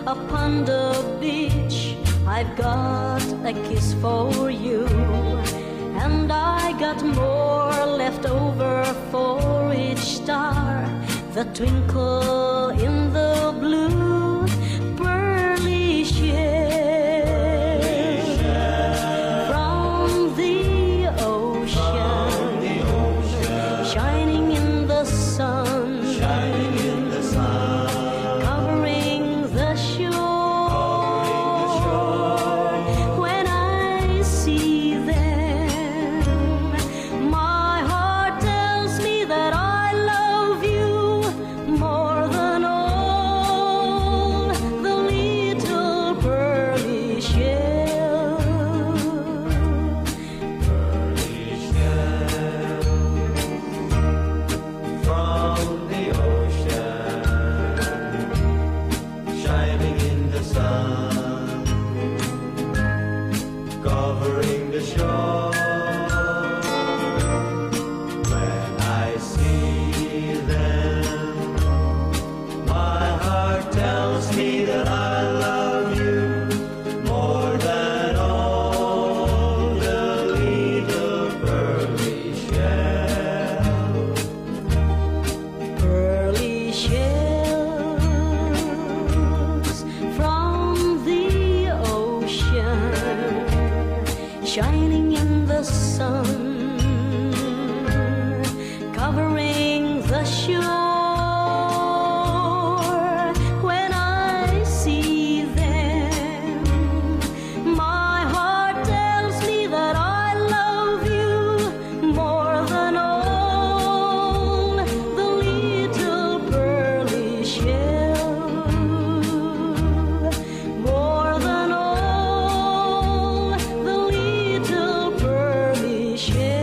upon the beach, I've got a kiss for you, and I got more left over for each star that twinkle in the blue pearly shell from the ocean, shining in the sun, covering the shore. When I see them, my heart tells me that I love you more than all the little pearly shell. From the ocean, shining in the sun, covering the shore. When I see them, my heart tells me that I love you more than all the little pearly shell. Pearly shells from the ocean, shining in the sun, covering the shore. When I see them, my heart tells me that I love you more than all the little pearly shell, more than all the little pearly shell.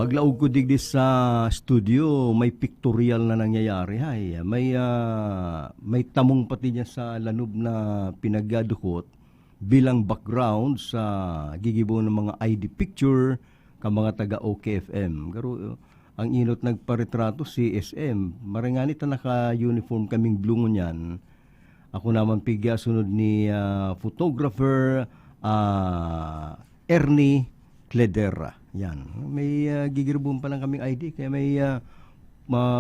Paglaog ko digdi sa studio, may pictorial na nangyayari. May tamong pati niya sa lanob na pinagadukot bilang background sa gigibo ng mga ID picture ka mga taga OKFM. Pero ang inot nagparetrato si SM. Maranganit na naka-uniform kaming blue niyan. Ako naman pigya sunod ni photographer Ernie Cledera. Yan. May gigirubong pa lang kaming ID kaya may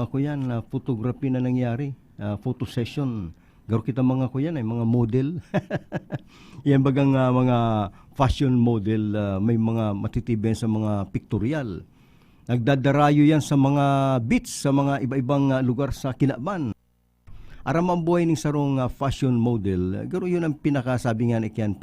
kuyan photography na nangyari. Photo session. Garo kita mga kuyan ay mga model. Yan bagang mga fashion model, may mga matitibay sa mga pictorial. Nagdadarayo yan sa mga beach, sa mga iba-ibang lugar sa Kinaban. Aram ang buhay ng sarong fashion model, garo yun ang pinakasabi nga ikyan,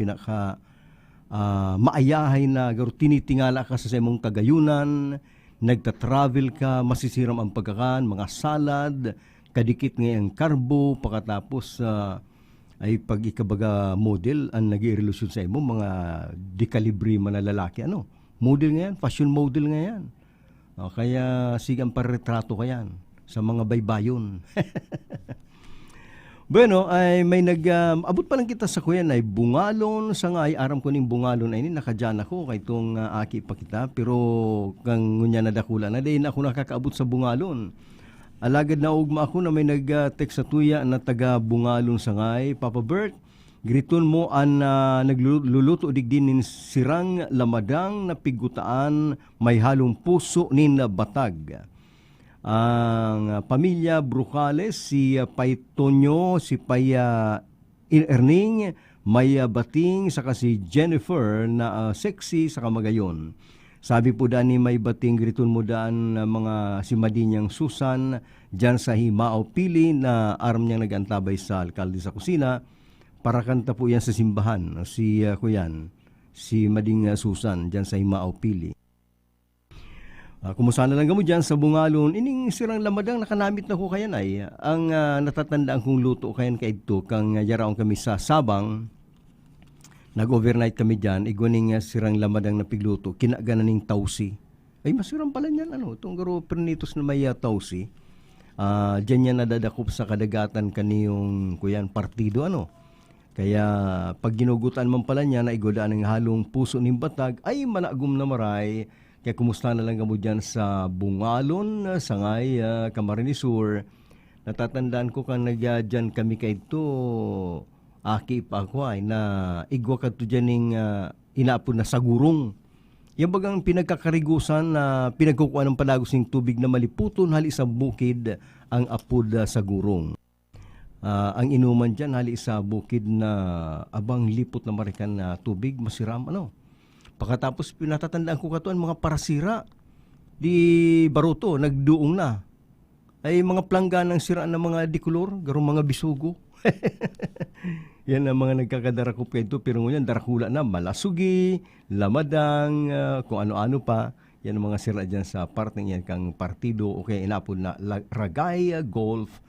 maayahay na, garo tinitingala ka sa imong kagayunan, nagta-travel ka, masisiram ang pagkakan, mga salad, kadikit ngayang karbo, pagkatapos ay pag ikabaga model, ang nag-i-relusyon sa imo, mga dekalibre man na lalaki, model nga yan, fashion model nga yan. Kaya sigang paretrato ka yan sa mga baybayon. Bueno, ay may abot pa lang kita sa kuyan ay bungalon sa nga ay aram ko ning bungalon ay nakadyan ako kay itong aki pa kita pero kang ngunya na dakula na din ako nakakaabot sa bungalon. Alagad na ugma ako na may nag-text sa tuya na taga bungalon sa ngay, Papa Bert, griton mo an nagluluto digdin nin sirang lamadang na pigutaan may halong puso nin batag. Ang pamilya Brucales, si Pay Tonyo, si Pay Erning, Maya Bating, saka si Jennifer na sexy sa kamagayon. Sabi po daan ni may bating griton mo daan mga si Madinyang Susan dyan sa Himao Pili na aram niyang nagantabay sa alkalde sa kusina para kanta po yan sa simbahan. Si kuyan, si Mading Susan dyan sa Himao Pili. Kumusta na lang mo dyan sa bungalon, ining sirang lamadang nakanamit na ko kayan ay ang natatandaan kong luto kayan kay ito kang yaraon kami sa Sabang. Nag-overnight kami dyan, iguaning sirang lamadang na pigluto, kinaganan ng tausi. Ay masirang pala niyan, itong garo pernitos na may tausi. Dyan niya nadadakop sa kadagatan kaniyong kuyan partido Kaya pag ginugutan man pala niya na igodaan ng halong puso ng batag ay managum na maray Kaya kumusta na lang kamo dyan sa Bungalon, Sangay, Camarines Sur. Natatandaan ko kang dyan kami kay ito, aki pa ako ay na igwa ka to dyan ng inapon na sagurong. Yan bagang pinagkakarigusan na pinagkukuha ng palagos ng tubig na maliputon hali sa bukid ang apod sa gurong. Ang inuman dyan hali sa bukid na abang lipot na marikan na tubig masiram ano. Pagkatapos pinatatandaan ko katuan mga parasira di baruto nagduong na. Ay mga planggan ng sira ng mga dikulor, garong mga bisugo. Yan ang mga nagkakadara ko ito, pero ngayon darakula na, malasugi, lamadang, kung ano-ano pa. Yan ang mga sira dyan sa parteng yan kang partido o kaya inapon na ragay, golf.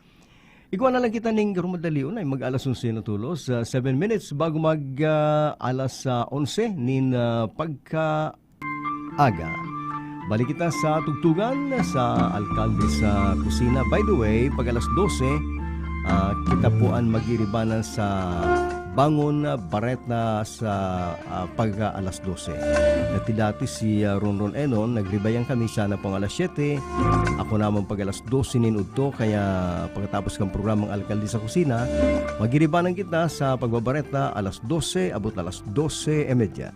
Ikaw na lang kita ning rumadali unay mag-alas 11 na tulos, 7 minutes bago mag-alas 11 nin pagka-aga. Balik kita sa tugtugan sa Alkalde sa Kusina. By the way, pag alas 12, kita poan magiribanan sa Bangon Baret na sa pag alas 12. Dati si Ronron Enon, nagribayan kami sana pang alas 7. Ako naman pag alas 12 ninudto, kaya pagkatapos ng programang Alkalde sa Kusina, magiribanan kita sa pagbabaret na alas 12, abot alas 12:30.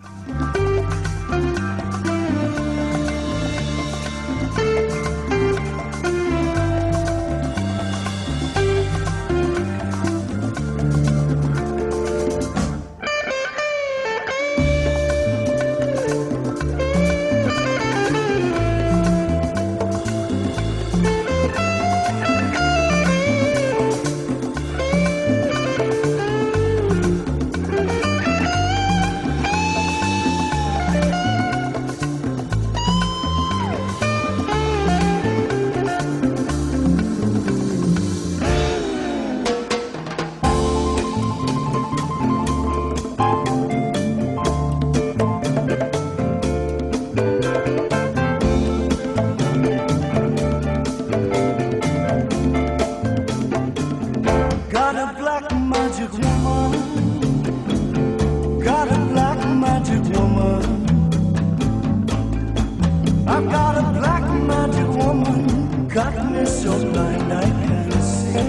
Got a black magic woman. Got a black magic woman. I've got a black magic woman. Got me so blind I can't see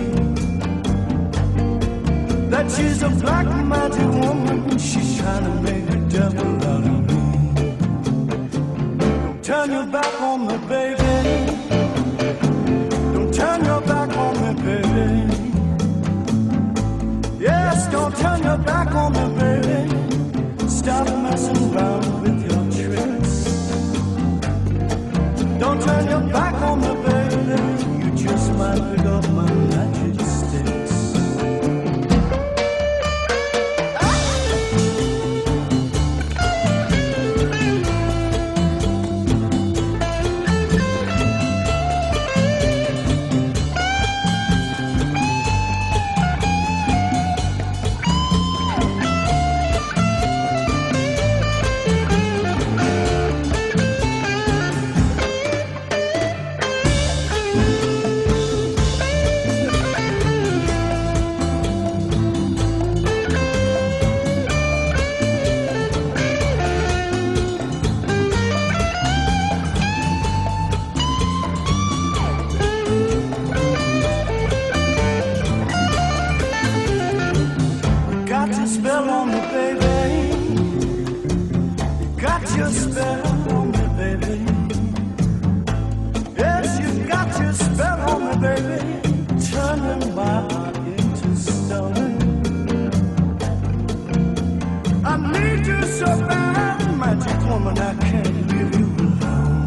that she's a black magic woman. She's trying to make a devil out of me. Don't turn your back on me, baby. Don't turn your back on me, baby. Yes, don't turn your back on me, baby. Stop messing around with your tricks. Don't turn your back on me, baby. You just might pick up my magic sticks. Got your spell on me, baby. Got your spell on me, baby. Yes, you got your spell on me, baby. Turning my heart into stone. I need you so bad, magic woman, I can't leave you alone.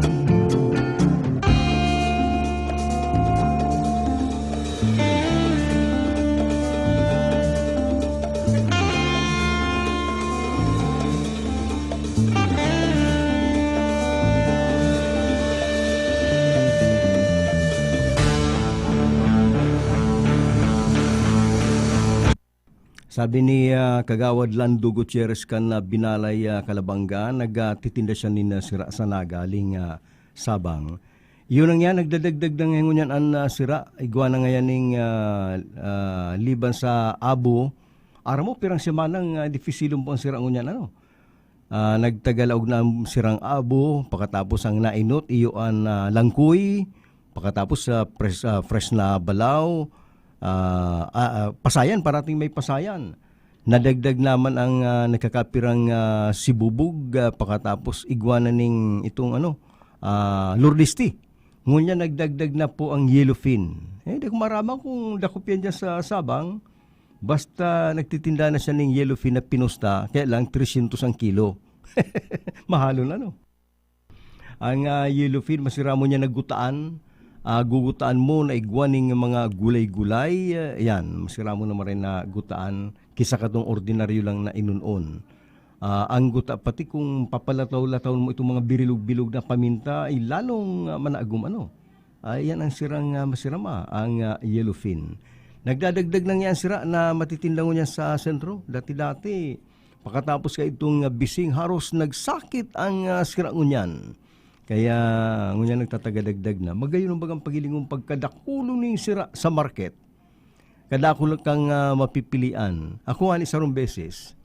Sabi ni Kagawad Lando Gutierrez kan Binalay Kalabanga, nagtitinda siya ni sira sa nagaling Sabang. Yun ang yan, nagdadagdag ng ngunyan ang sira. Igwa na ngayon ng liban sa Abo. Aram mo, pirang siya manang difisilong po ang sira ngunyan. Ano? Nagtagalaog na ang sirang abo, pagkatapos ang nainot, iyo ang langkuy, pagkatapos sa fresh na balaw, pasayan, parating may pasayan. Nadagdag naman ang nakakapirang sibubog, pagkatapos iguana ning itong Lourdes tea. Ngunya nagdagdag na po ang yellowfin. Di ko maramang kung dakop yan dyan sa Sabang. Basta nagtitinda na siya ng yellowfin na pinusta, kaya lang 300 ang kilo. Mahalo na, no? Ang yellowfin, masira mo niya nagutaan. Gugutaan mo na igwaning mga gulay-gulay. Yan, masira mo naman rin na gutaan kisa katong ordinaryo lang na inunon. Ang guta, pati kung papalataw-lataw mo itong mga birilog-bilog na paminta, ay lalong manaagum yan ang sirang masirama, ang yellowfin. Nagdadagdag lang yan sira na matitindango niya sa sentro. Dati-dati, pagkatapos ka itong bising, haros nagsakit ang sira ngunyan. Kaya ngunyan nagtatagadagdag na. Magayon ang bagang pagilingong pagkadakulo ng sira sa market. Kadakulo kang mapipilian. Ako ani sarong beses.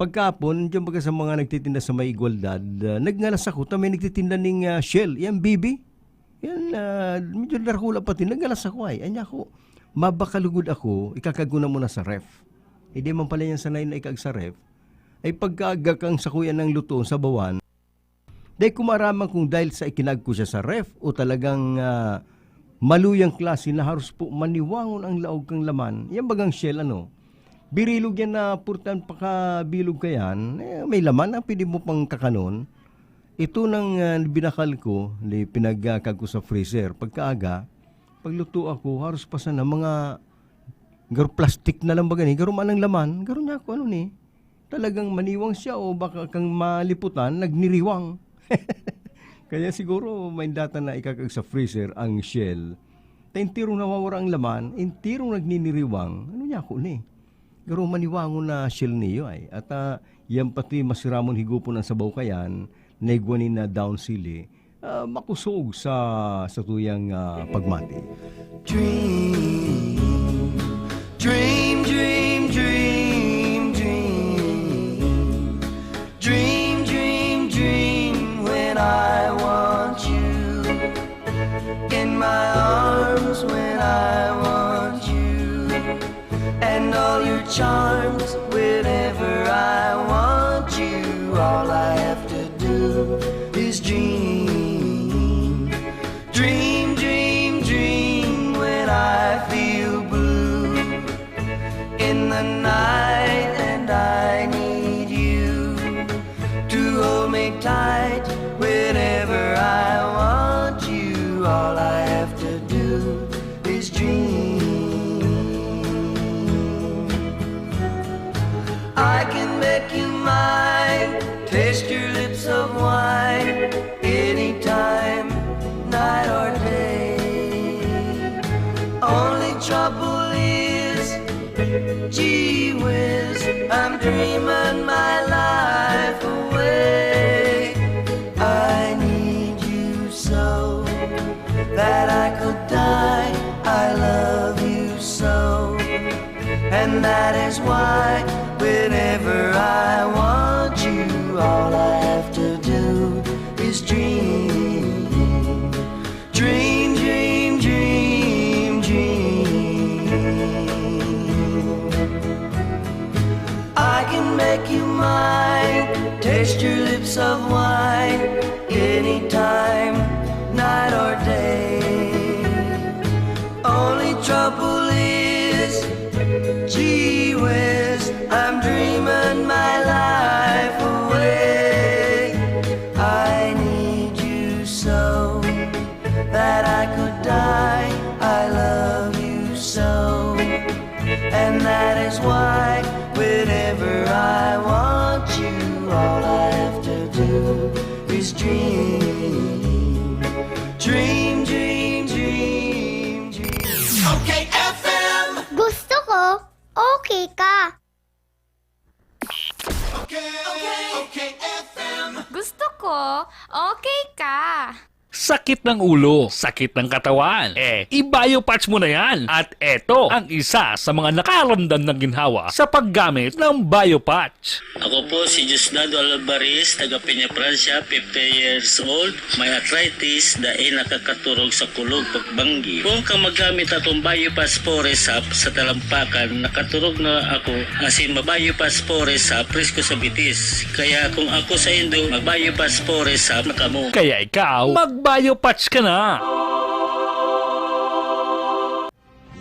Pagkapon, diyan baga sa mga nagtitinda sa may igualdad, nagngalas ako, may nagtitinda ng Shell. Yan, bibi. Yan, medyo darakula pati. Nagngalas ako ay. Anya ko, mabakalugod ako, ikakaguna mo na sa ref. Hindi man pala yan sanay na ikag sa ref. Ay pagkaagak ang sakuyan ng luto sa bawan, dahil kumaramang kung dahil sa ikinag ko siya sa ref o talagang maluyang klase na haros po maniwangon ang laog kang laman. Yan bagang Shell, birilog yan na purtan pakabilog ka yan, may laman na pwede mo pang kakanon. Ito nang binakal ko, pinagkag ko sa freezer. Pagkaaga, pagluto ako, haros pa sana mga plastic na lang ba gani, garo man ang laman, garo niya ako talagang maniwang siya o baka kang maliputan, nagniriwang. Kaya siguro may data na ikakag sa freezer ang Shell. Intirong nawawara ang laman, intirong nagniniriwang, niya ako Garo maniwango na Shell niyo ay. At yan pati masiramon higupon ang sabaw kayan, naigwanin na down sili, makusog sa tuyang pagmati. Dream, dream, dream, dream, dream. Dream, dream, dream when I want you. In my arms when I want you. And all your charms whenever I want you. All I have to do is dream. Dream, dream, dream when I feel blue in the night and I need you to hold me tight whenever I want you. All I have to do is dream. I can make you mine, taste your lips of wine, anytime, night or day. Only trouble is, gee whiz, I'm dreaming my life away. I need you so that I could die. I love you so, and that is why whenever I want you, all I have to do is dream. Dream, dream, dream, dream. I can make you mine, taste your lips of wine, anytime, night or day. Only trouble is, gee whiz, I'm dreaming my life away. I need you so that I could die. I love you so, and that is why whenever I want you, all I have to do is dream. Dream, dream, dream, dream. Okay, FM. Gusto ko, okay ka. Okay, okay, okay, FM. Gusto ko, okay ka. Sakit ng ulo, sakit ng katawan. I-biopatch mo na yan. At eto ang isa sa mga nakaramdam ng ginhawa sa paggamit ng biopatch. Ako po si Jusnado Alvarez, taga Peña, Francia, 50 years old. May arthritis dahil nakakaturog sa kulog pagbanggi. Kung ka magamit atong biopatch Foresap sa talampakan, nakaturog na ako asin mabiopatch Foresap, presko sa bitis. Kaya kung ako sa Indo, mag-biopatch Foresap na kamo. Kaya ikaw, mag-biopatch ka na.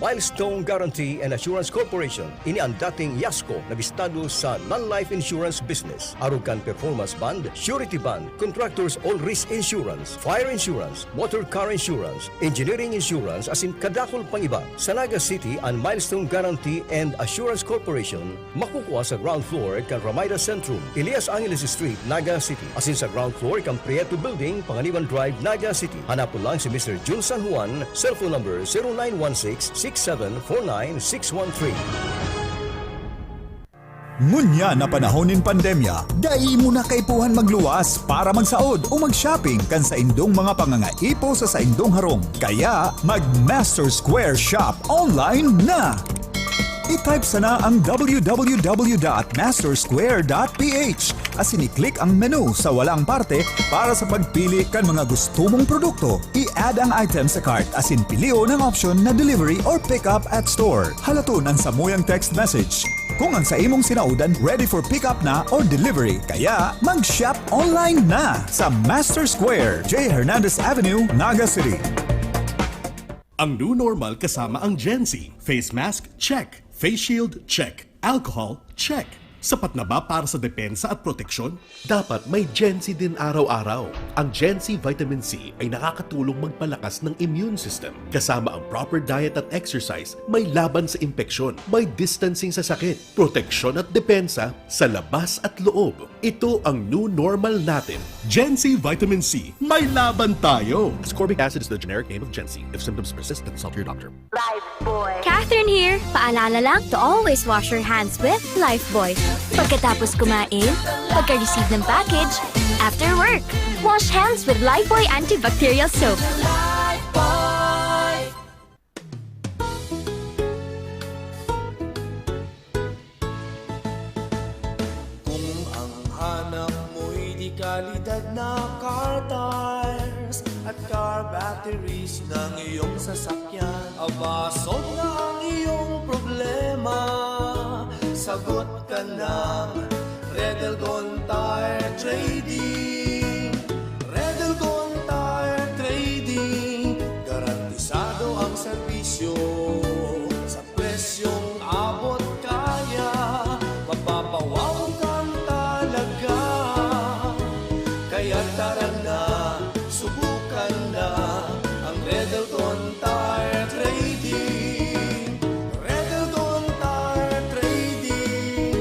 Milestone Guarantee and Assurance Corporation, ini ang dating Yasco na bistado sa non-life insurance business. Arugan Performance Bond, Surety Bond, Contractors All Risk Insurance, Fire Insurance, Motor Car Insurance, Engineering Insurance, asin kadakol pang iba. Sa Naga City, ang Milestone Guarantee and Assurance Corporation makukuha sa ground floor kan Ramada Centrum, Elias Angeles Street, Naga City. Asin sa ground floor kan Prieto Building, Panganiban Drive, Naga City. Hanapon lang si Mr. Jun San Juan, cellphone number 0916-6749613. Ngunya na panahon ng pandemya, dai mo na kaipuhan magluwas para magsaod o mag-shopping kan sa indong mga pangangaipo sa indong harong. Kaya mag-Master Square Shop online na! I-type sana ang www.mastersquare.ph asin i-click ang menu sa walang parte para sa pagpili kan mga gusto mong produkto. I-add ang item sa cart asin pilio ng option na delivery or pick up at store. Halaton ang samuyang text message. Kung ang sa imong sinaudan ready for pick up na or delivery, kaya mag-shop online na sa Master Square, J. Hernandez Avenue, Naga City. Ang new normal kasama ang Gen-Z. Face mask, check. Face shield, check. Alcohol, check. Sapat na ba para sa depensa at proteksyon? Dapat may Gen-Z din araw-araw. Ang Gen-Z Vitamin C ay nakakatulong magpalakas ng immune system. Kasama ang proper diet at exercise, may laban sa impeksyon, may distancing sa sakit, proteksyon at depensa sa labas at loob. Ito ang new normal natin. Gen-Z Vitamin C. May laban tayo! Ascorbic acid is the generic name of Gen-Z. If symptoms persist, consult your doctor. Catherine here. Paalala lang to always wash your hands with Lifebuoy. Pagkatapos kumain, pagka-receive ng package, after work, wash hands with Lifebuoy antibacterial soap. Kung ang hanap mo'y di kalidad na car tires at car batteries ng iyong sasakyan, aba, solve na ang iyong problema. Sagot ka ng Red Elgon Tire Trading. Red Elgon Tire Trading, garantisado ang serbisyo sa presyong abot kaya. Mapapawaw kang talaga, kaya tara na, subukan na ang Red Elgon Tire Trading. Red Elgon Tire Trading.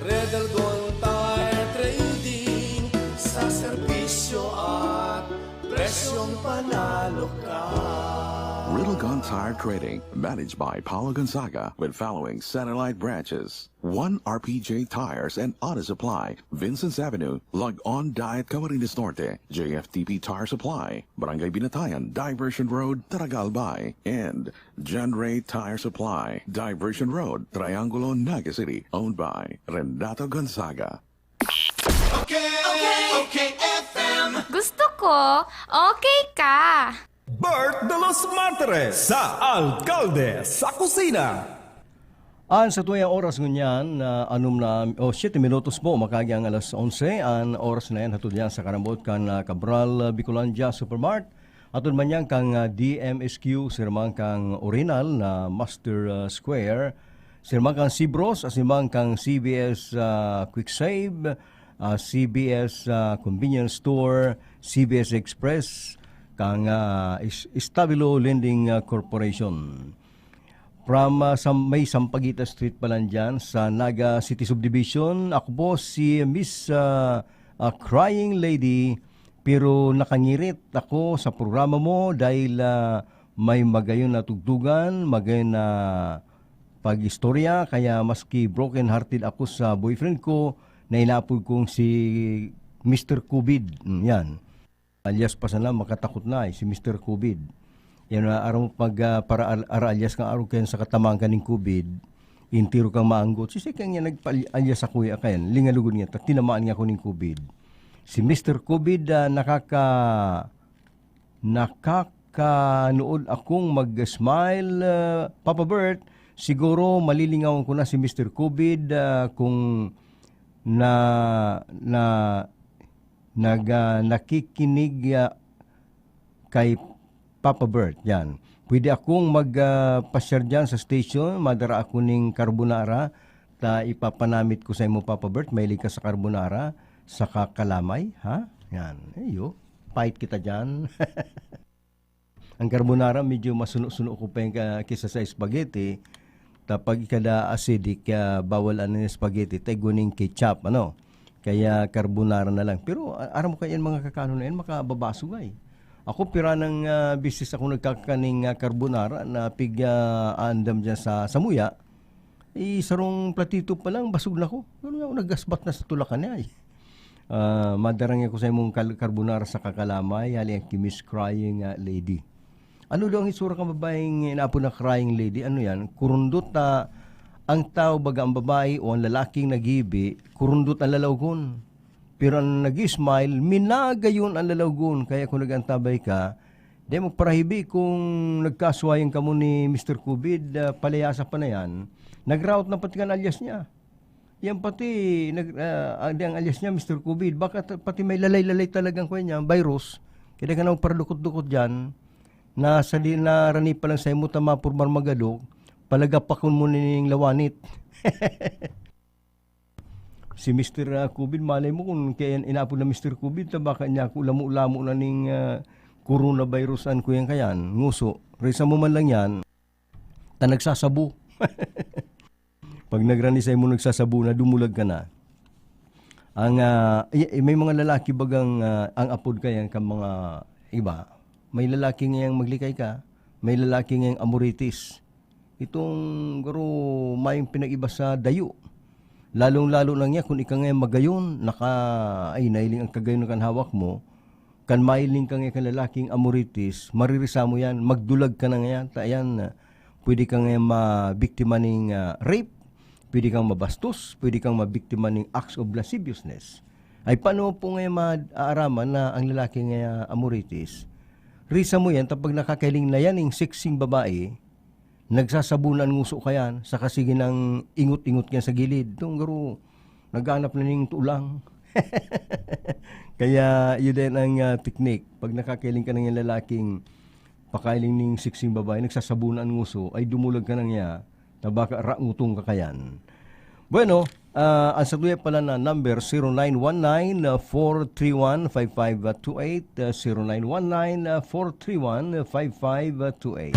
Red Elgon Tire Trading, sa serbisyo at presyong panalo ka. Riddle Gun Tire Trading, managed by Paulo Gonzaga, with following satellite branches: 1 RPJ Tires and Auto Supply, Vincent's Avenue, Log On Diet Camarines Norte, JFTP Tire Supply, Barangay Binatayan, Diversion Road, Taragalbay, and John Ray Tire Supply, Diversion Road, Triangulo, Naga City, owned by Renato Gonzaga. Gusto ko, okay ka. Bert de los Martires sa Alcalde sa Kusina. An sa tuyang oras ngunyan, 7 minutos po, makagyang alas 11, an oras na yan, hatod yan sa karambot kan Cabral Bicolandia Supermart. Atod man yan kang DMSQ, sirmang kang Orinal na Master Square, sirmang kang Cibros, asimang kang CBS Quick Save, CBS Convenience Store, CBS Express, kang Estabilo Lending Corporation. From may Sampaguita Street pa lang dyan sa Naga City Subdivision. Ako po si Miss Crying Lady, pero nakangirit ako sa programa mo dahil may magayon na tugtugan, magayon na pag-istorya, kaya maski broken hearted ako sa boyfriend ko na inapod kong si Mr. Kubid. Yan. alias pa sana makatakot na si Mr. COVID. Yan na araw pag para alias kang araw kayan sa katamang kaning COVID, intiro kang maanggot. Si kang niya nagpa-alias sa kuya kayan, lingalugod niya, tinamaan niya ko ning COVID. Si Mr. COVID nakakanood akong mag-smile, Papa Bert. Siguro malilingawan ko na si Mr. COVID kung nakikinig kay Papa Bert. Yan. Pwede akong magpasyar dyan sa station, madara ako ning carbonara, ta ipapanamit ko sa imo Papa Bert, may ka sa carbonara, sa kakalamay, ha? Yan. Ayo, fight kita dyan. Ang carbonara medyo masuno-suno ko pa yung kisa sa spaghetti. Tapag ikada acidic, bawal ang spaghetti, tay guning ketchup, ano? Kaya carbonara na lang. Pero aram mo kayan mga kakano na yan, makababasugay. Ako pira ng business ako nagkakaning carbonara na andam dyan sa Samuya. Sarong platito pa lang, basog na ko. Ano nga, naggasbat na sa tulakan niya. Madarang ako sa imong carbonara sa kakalamay, hali ang Miss Crying Lady. Ano daw ang isura kang babaeng inapo na crying lady? Ano yan? Kurundot na ang tao baga ang babae o ang lalaking nagibi, kurundot ang lalawgon. Pero ang nag-smile, minagayon ang lalawgon. Kaya kung nag-antabay ka, di magparahibi kung nagkaswayan ka mo ni Mr. COVID, palayasa pa na yan, nag-route na pati kan alias niya. Yan pati, ang alias niya, Mr. COVID, baka pati may lalay-lalay talagang kuya niya, virus, kaya ka na magparadukot-dukot dyan, na rani pa lang sa imo tama purmar magadok, palagapakon mo ning lawanit. Si Mr. COVID, malay mo kung kaya inapo na Mr. COVID, baka niya ako ulamo-ulamo na ning coronavirusan ko yan kayan, nguso. Resa mo man lang yan, ta nagsasabu. Pag nagrani sa imo nagsasabu na, dumulag ka na. Ang, may mga lalaki bagang, ang apod kayan ka mga iba, may lalaki ngayang maglikay ka, may lalaki ngayang amoritis. Itong garo may pinag-iba sa dayo. Lalong-lalo lang niya kung ika ngayang magayon, nailing ang kagayon kan hawak mo, kan mailing ka ngayang lalaking amoritis, maririsa mo yan, magdulag ka na ngayon, tayan, pwede ka ngayang mabiktima ng rape, pwede kang mabastos, pwede kang mabiktima ng acts of lasciviousness. Ay paano po ngayang maaaraman na ang lalaki ngayang amoritis? Risa mo yan, tapag nakakailing na yan, yung sexing babae, nagsasabunan nguso ka yan, sa kasigi ng ingot-ingot yan sa gilid. Itong garo, naghanap na ning tulang. Kaya yun din ang technique. Pag nakakailing ka ng yung lalaking pakailing ng sexing babae, nagsasabunan nguso, ay dumulag ka na niya, tabaka raungutong ka kayan. Bueno, ang satuya pala na number 0919-431-5528, 0919-431-5528.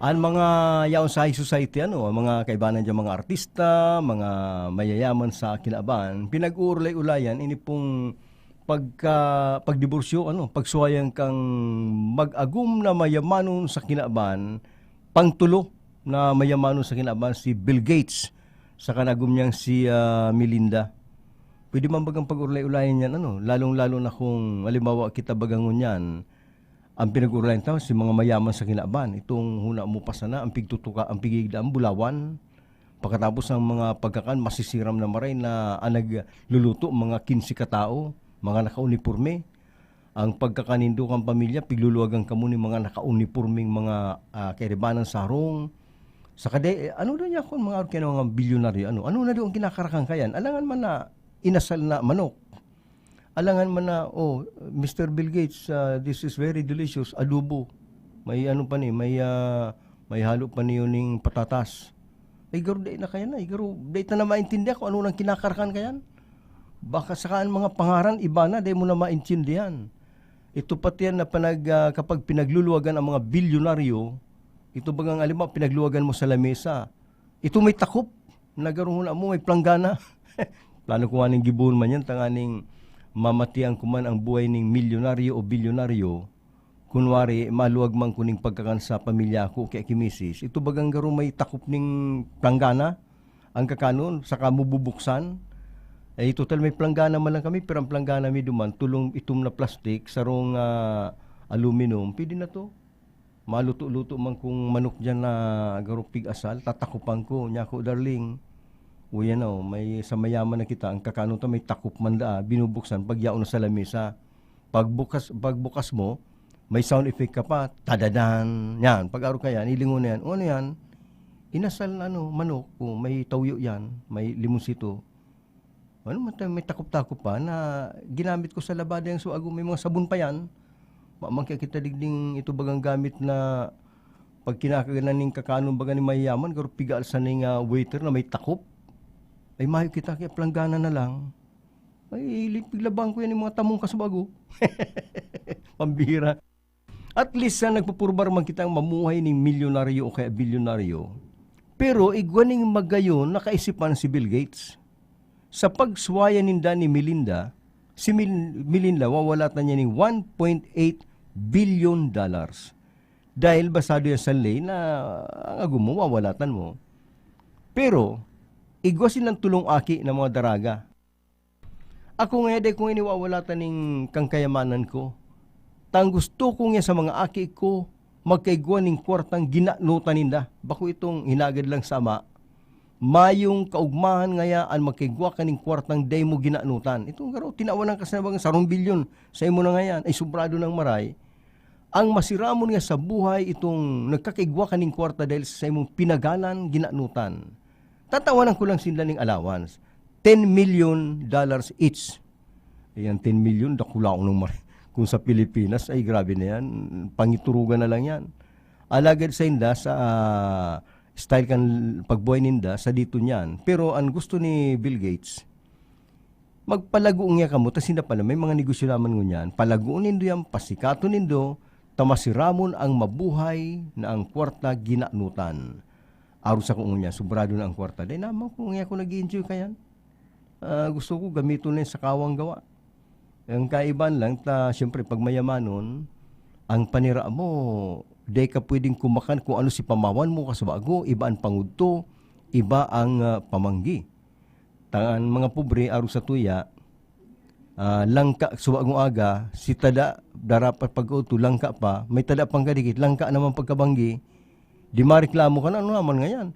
Ang mga yaon sa high society, ang mga kaibanan dyan, mga artista, mga mayayaman sa kinaban, pinag-uurlay-ulayan, ini pong pagdiborsyo, pagsuwayang kang mag-agum na mayamanon sa kinaban, pangtulo na mayamanon sa kinaban si Bill Gates, sa kanagum niyang si Melinda. Pwede man bagang pag-urlay-ulayan yan, lalong-lalo na kung halimbawa kita bagangon yan, ang pinag-urlayan tao si mga mayaman sa kinaban. Itong huna mo pa sana, ang pigtutuka, ang pigigdaan, bulawan. Pagkatapos ng mga pagkakan, masisiram na maray na nagluluto, mga 15 katao, mga nakauniporme. Ang pagkakanindo kang pamilya, pigluluwagan ka muna mga nakaunipormeng mga kairibanan sarong. Sa kade, ano na niya kung mga mga bilyonaryo, ano na doon kinakarakang kayan? Alangan man na inasal na manok. Alangan man na, Mr. Bill Gates, this is very delicious, adobo. May pa ni, may halo pa niyo ning patatas. Ay garo day na kaya na, garo day na maintindihan kung ano nang kinakarakan kayan. Baka sakaan mga pangaran iba na, day mo na maintindihan. Ito pati yan na kapag pinagluluwagan ang mga bilyonaryo, ito bagang alimang pinagluwagan mo sa lamesa. Ito may takop, nagaro mo may planggana. Plano ko nga ning gibuhon man yan, tanganing mamatiang kuman ang buhay ng milyonaryo o bilyonaryo, kunwari maluwag man kuning pagkakan sa pamilya ko kay kimisis, ito bagang garo may takop ning planggana, ang kakanon, saka mububuksan, total may planggana man lang kami, pero ang planggana mi duman, tulong itom na plastic, sarong aluminum, pwede na to. Maluto-luto man kung manok dyan na garo pig-asal, tatakupan ko, niya ko darling, uya na may sa mayaman na kita, ang kakano to may takop man da, binubuksan, pagyaon na sa lamesa. Pagbukas mo, may sound effect ka pa, tadadan, yan, pag-aro ka yan, ilingon na yan, ano yan, inasal manok, may tawyo yan, may limonsito. May takop-takop pa na ginamit ko sa labada yung suago, may mga sabon pa yan. Mamangkaya kita digding ito bagang gamit na pag kinakaganan ng kakano baga ni mayaman, garo pigal sa ning waiter na may takop. Ay mayo kita kaya planggana na lang. Ay piglabang ko yan yung mga tamong kasubago. Pambira. At least nagpupurbar man kitang mamuhay ng milyonaryo o kaya bilyonaryo. Pero igwaning magayon nakaisipan si Bill Gates. Sa pagsuwaya ninda ni Melinda, si Melinda wawalatan niya ng $1.8 billion. Dahil basado yan sa lay na ang agum mo, wawalatan mo. Pero igwasin ng tulong aki ng mga daraga. Ako nga day kung iniwawalatan ng kang kayamanan ko. Tang gusto ko nga sa mga aki ko magkaigwa ng kwartang ginanutan ninda. Bako itong hinagad lang sama. Mayong kaugmahan ngayaan magkaigwa ka ng kwartang day mo ginanutan. Itong garo, tinawanan ka sa mga 1 bilyon sa imo na ngayon ay sobrado ng maray. Ang masiramon nga sa buhay itong nagkakaigwa ka ng kwarta dahil sa imong pinagalan ginanutan. Tatawanan ko lang sila ng allowance. $10 million each. Ayan, 10 million, dakula ko nung kung sa Pilipinas, ay grabe na yan. Pangiturugan na lang yan. Alagad sa inda, sa style kan pagbuhay ninda, sa dito niyan. Pero ang gusto ni Bill Gates, magpalago niya kamo, tas hindi pala, may mga negosyo naman ngunyan, palagoon nindo yan, pasikato nindo, tamasiramon ang mabuhay na ang kwarta ginanutan. Aros ako niya, sobrado na ang kwarta. Dahil naman kung ako nag-enjoy kayan. Gusto ko gamito na sa kawang gawa. Ang kaiban lang, siyempre pag mayamanon, ang panira mo, di ka pwedeng kumakan kung ano si pamawan mo kasabago, iba ang pangudto, iba ang pamanggi. Tangan mga pobre, aros sa tuya, langka, subagong aga, si tada, darapat pag-uto, langka pa, may tada pang kadikit, langka naman pagkabanggi, di mareklamo ka na, ano naman ngayon?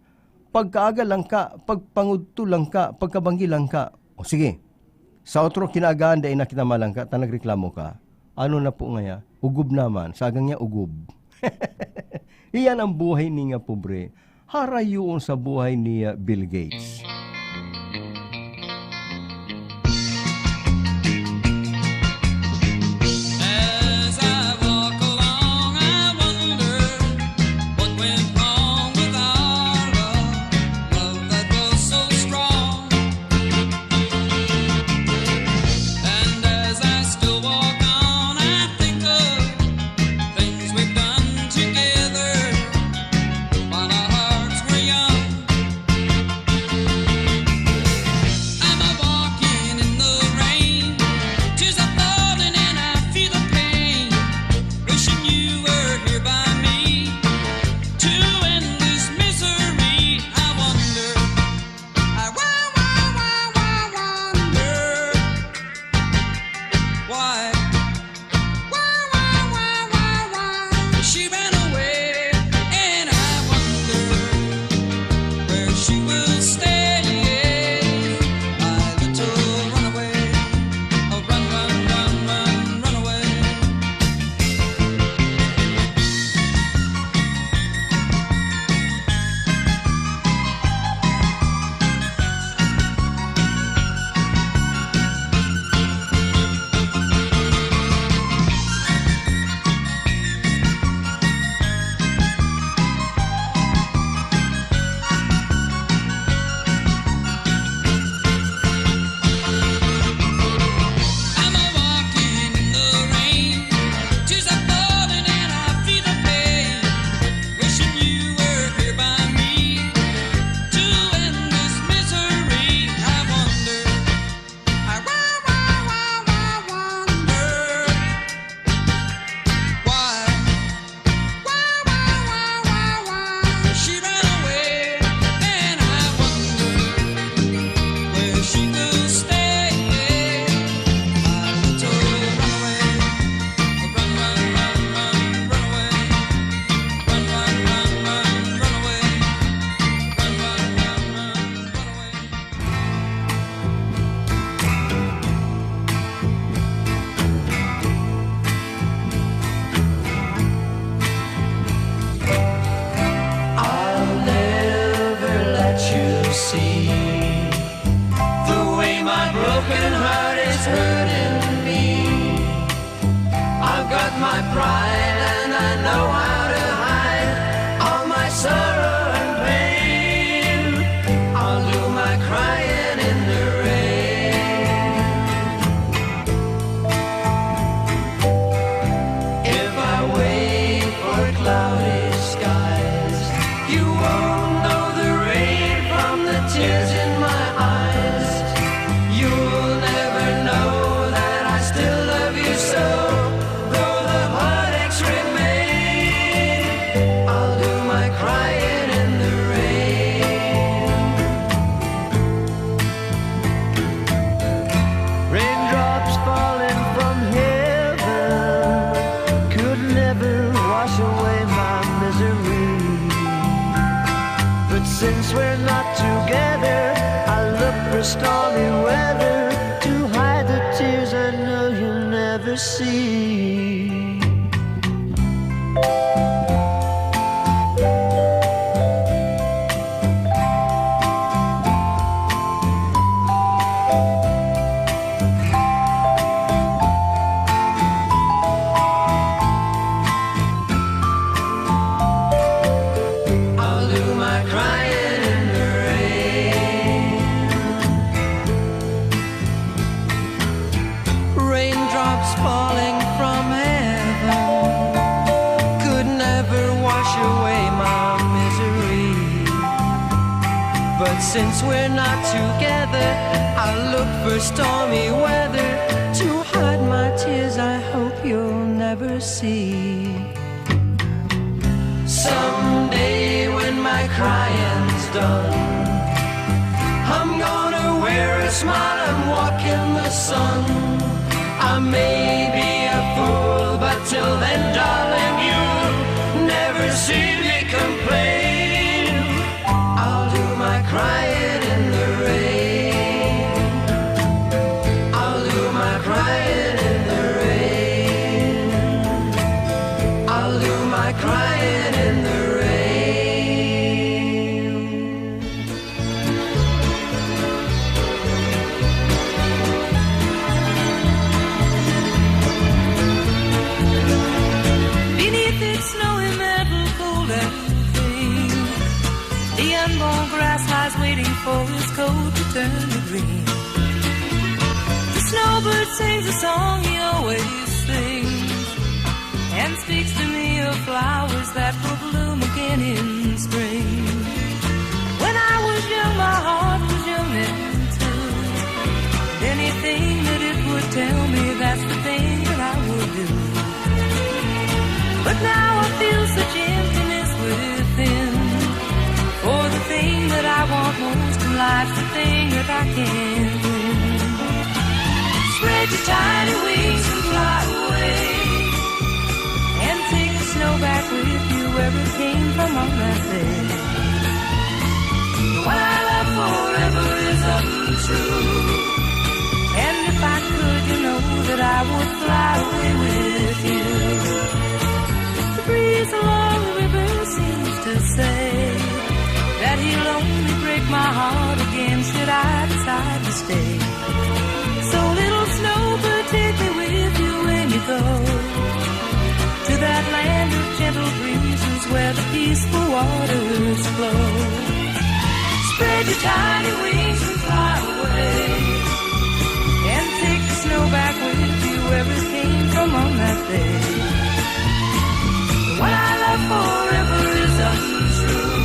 Pagkaaga lang ka, pagpangudto lang ka, pagkabanggi lang ka. O sige, sa otro kinaagaan dahil nakita malang ka, tanagreklamo ka. Ano na po ngaya? Ugub naman, sagang niya ugub. Iyan ang buhay ni nga pobre. Harayoon sa buhay ni Bill Gates. my pride, and I know how to hide all my sorrow and pain. I'll do my crying in the rain. If I wait for cloudy skies, you won't know the rain from the tears in my eyes. You'll never know that I still love you so, though the heartaches remain. I'll do my crying in the rain. Raindrops falling from heaven could never wash away my misery. But since we're not together, I look for stormy weather to hide the tears I know you'll never see. I'll do my crying in the rain. Raindrops falling from heaven could never wash away my misery. But since we're not together, I look for stormy weather to hide my tears I hope you'll never see. Someday when my crying's done, I'm gonna wear a smile and walk in the sun. I may be a fool, but till then, darling, you'll never see me complain. I'll do my crying in the rain. I'll do my crying in the rain. I'll do my crying in the rain. Beneath its snowy metal cold and clean, the unborn grass lies waiting for its coat to turn to green. The snowbird sings a song he always sings, and speaks to me of flowers that will bloom again in spring. When I was young, my heart was young then too. Anything that it would tell me, that's the thing that I would do. But now I feel such emptiness within, for the thing that I want most in life's the thing that I can't win. Spread your tiny wings and fly away, and take the snow back with you where it came from on that day. What I love forever is untrue, and if I could, you know that I would fly away with you. The breeze along the river seems to say that he'll only break my heart again should I decide to stay. So little snowbird, take me with you when you go to that land of gentle breezes where the peaceful waters flow. Spread your tiny wings and fly away, and take the snow back with you where it came from on that day. What I love forever is untrue,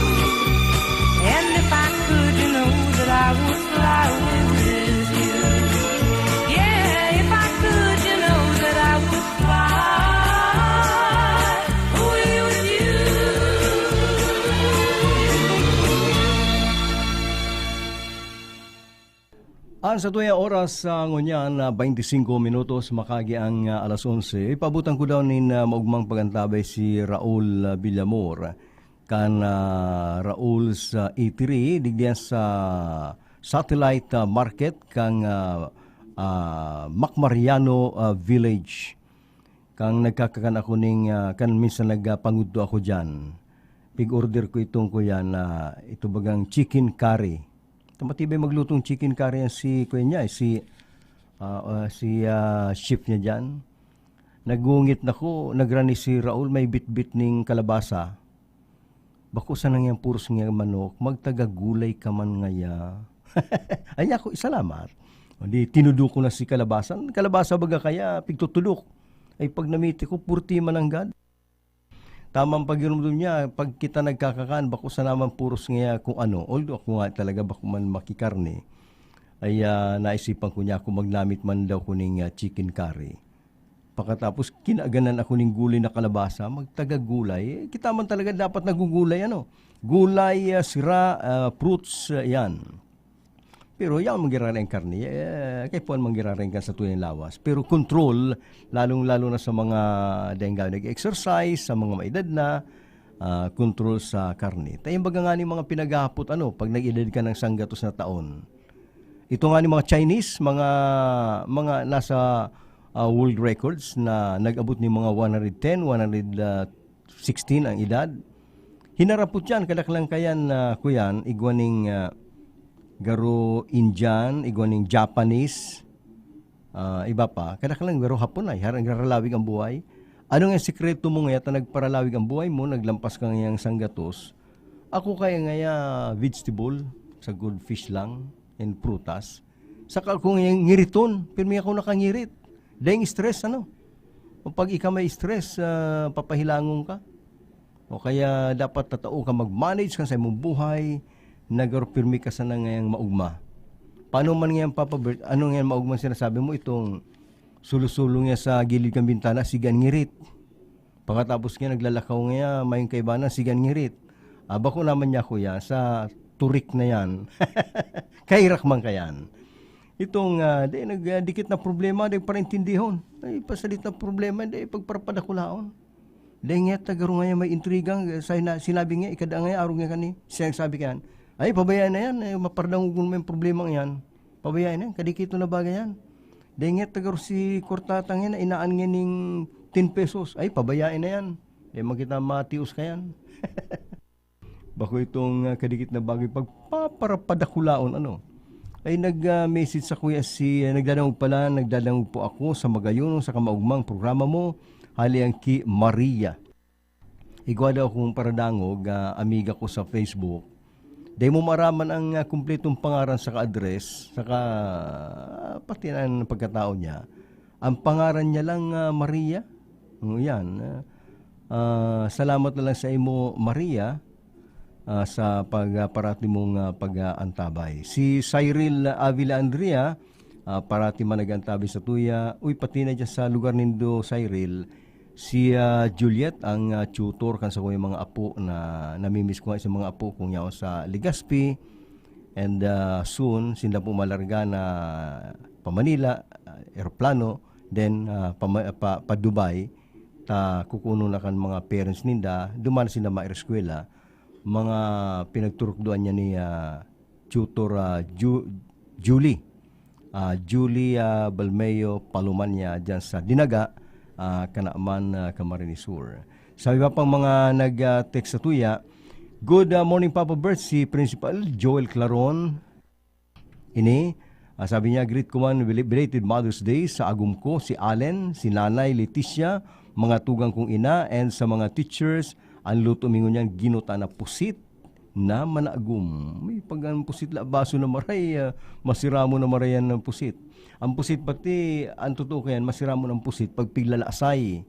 and if I could, you know that I would fly away with you. Yeah, if I could, you know that I would fly away with you. Ang sa tuya oras ngunyan 25 minutos makagi ang alas 11. Ipabutan ko daw nin maugmang pagantabay si Raul Villamor. Kan Raul sa E3 digdiyan sa satellite market kang Macmariano Village. Kang nagkakakan ako ning kan minsan nagpangudto ako diyan. Pig-order ko itong kuya na ito bagang chicken curry. Matibay maglutong chicken curry yan si kuya niya, si chef niya dyan. Nagungit na ko, nagrani si Raul, may bitbit ning kalabasa. Bako sa nang yung puros nga manok, magtagagulay ka man ngaya. Ay ako, salamat. Di tinudo ko na si kalabasan. Kalabasa baga kaya, pigtutudok. Ay pag namiti ko, purti man ang gad. Tamang pagirumdum niya, pag kita nagkakakaan, bako sa naman puros nga kung ano. Although ako nga talaga bako man makikarne, ay naisipan ko niya kung magnamit man daw ko ng chicken curry. Pagkatapos kinaganan ako ng gulay na kalabasa, magtagagulay. Kita man talaga dapat nagugulay, gulay, sira, fruits, yan. Pero yan manggiraring karne, kaya po manggiraring ka sa tuwing lawas. Pero control, lalong-lalo na sa mga dahil nag-exercise, sa mga maedad na, control sa karne. Tayong baga nga ni mga pinagahapot, pag nag-edad ka ng sanggatos na taon. Ito nga ni mga Chinese, mga nasa world records na nag-abot ni mga 110, 116 ang edad. Hinarapot yan, kadaklang kayan kuyan, igwaning garo Indian, igwaning Japanese, iba pa, kadaklang garo Hapon ay, harang garalawig ang buhay. Ano nga sikreto mo ngaya, nagparalawig ang buhay mo, naglampas ka ngayang sanggatos. Ako kaya ngaya vegetable, sa good fish lang, and prutas. Saka kung ngayang ngiriton, pero may ako nakangirit. Dahil stress, Pag ikaw may stress, papahilangon ka. O kaya dapat tatao ka mag-manage ka sa imong buhay, nag-pirmi ka sa ngayang maugma. Paano man ngayang papabert, ano ngayang maugma sinasabi mo, itong sulusulong niya sa gilid ng bintana, sigan ngirit. Pagkatapos nga naglalakaw nga, mayong kaibana, sigan ngirit. Bako naman niya kuya, sa turik na yan. Kairak man kayan. Itong nagdikit na problema, di parintindihon. Ay, pasalit na problema, di pagparpadakulaon. Dahil nga, tagaro nga may intrigang, sinabi nga, ikada nga, araw nga kani, siya sabi ka yan, ay, pabayaan na yan, mapardang kung may problema yan. Pabayaan na yan, kadikito na bagay yan. Dahil nga, tagaro si Kortatang yan, inaan nga ning 10 pesos. Ay, pabayaan na yan. Dahil magkita matius ka yan. Bako itong kadikit na bagay, pagpaparpadakulaon, ay nag-message sa kuya nagdadangog po ako sa magayon sa kamaugmang programa mo, haliang ki Maria. Igwa daw akong paradangog, amiga ko sa Facebook. Dahil mo maraman ang kumpletong pangaran sa ka-address, saka pati ang pagkatao niya. Ang pangaran niya lang Maria. Yan. Salamat na lang sa imo, Maria, sa pagparati mong pag-antabay. Si Cyril Avila Andrea, parati man nag-antabay sa tuya. Uy, pati na dyan sa lugar nindo, Cyril, si Juliet, ang tutor kan sa mga apo na namimiss ko sa mga apo kong yaw sa Legazpi. And soon, sinda po malarga na pa Manila, aeroplano, then pa Dubai, kukuno na kan mga parents ninda, duman sila ma-eskwela. Mga pinagturukduan niya ni tutor Julie Balmeo Palumanya dyan sa Dinaga, Kanaaman, Camarines Sur. Sabi pa pang mga nag-text sa tuya, good morning Papa Bert, si Principal Joel Claron. Sabi niya, greet ko man belated Mother's Day sa agum ko, si Allen, si Nanay Leticia, mga tugang kong ina, and sa mga teachers. Ang luto mingon niyan, ginuta na pusit na managum. May pag ang pusit la baso na maray, masiramo na marayan ng pusit. Ang pusit pati, ang totoo kayan, masiramo ng pusit pag piglalasay.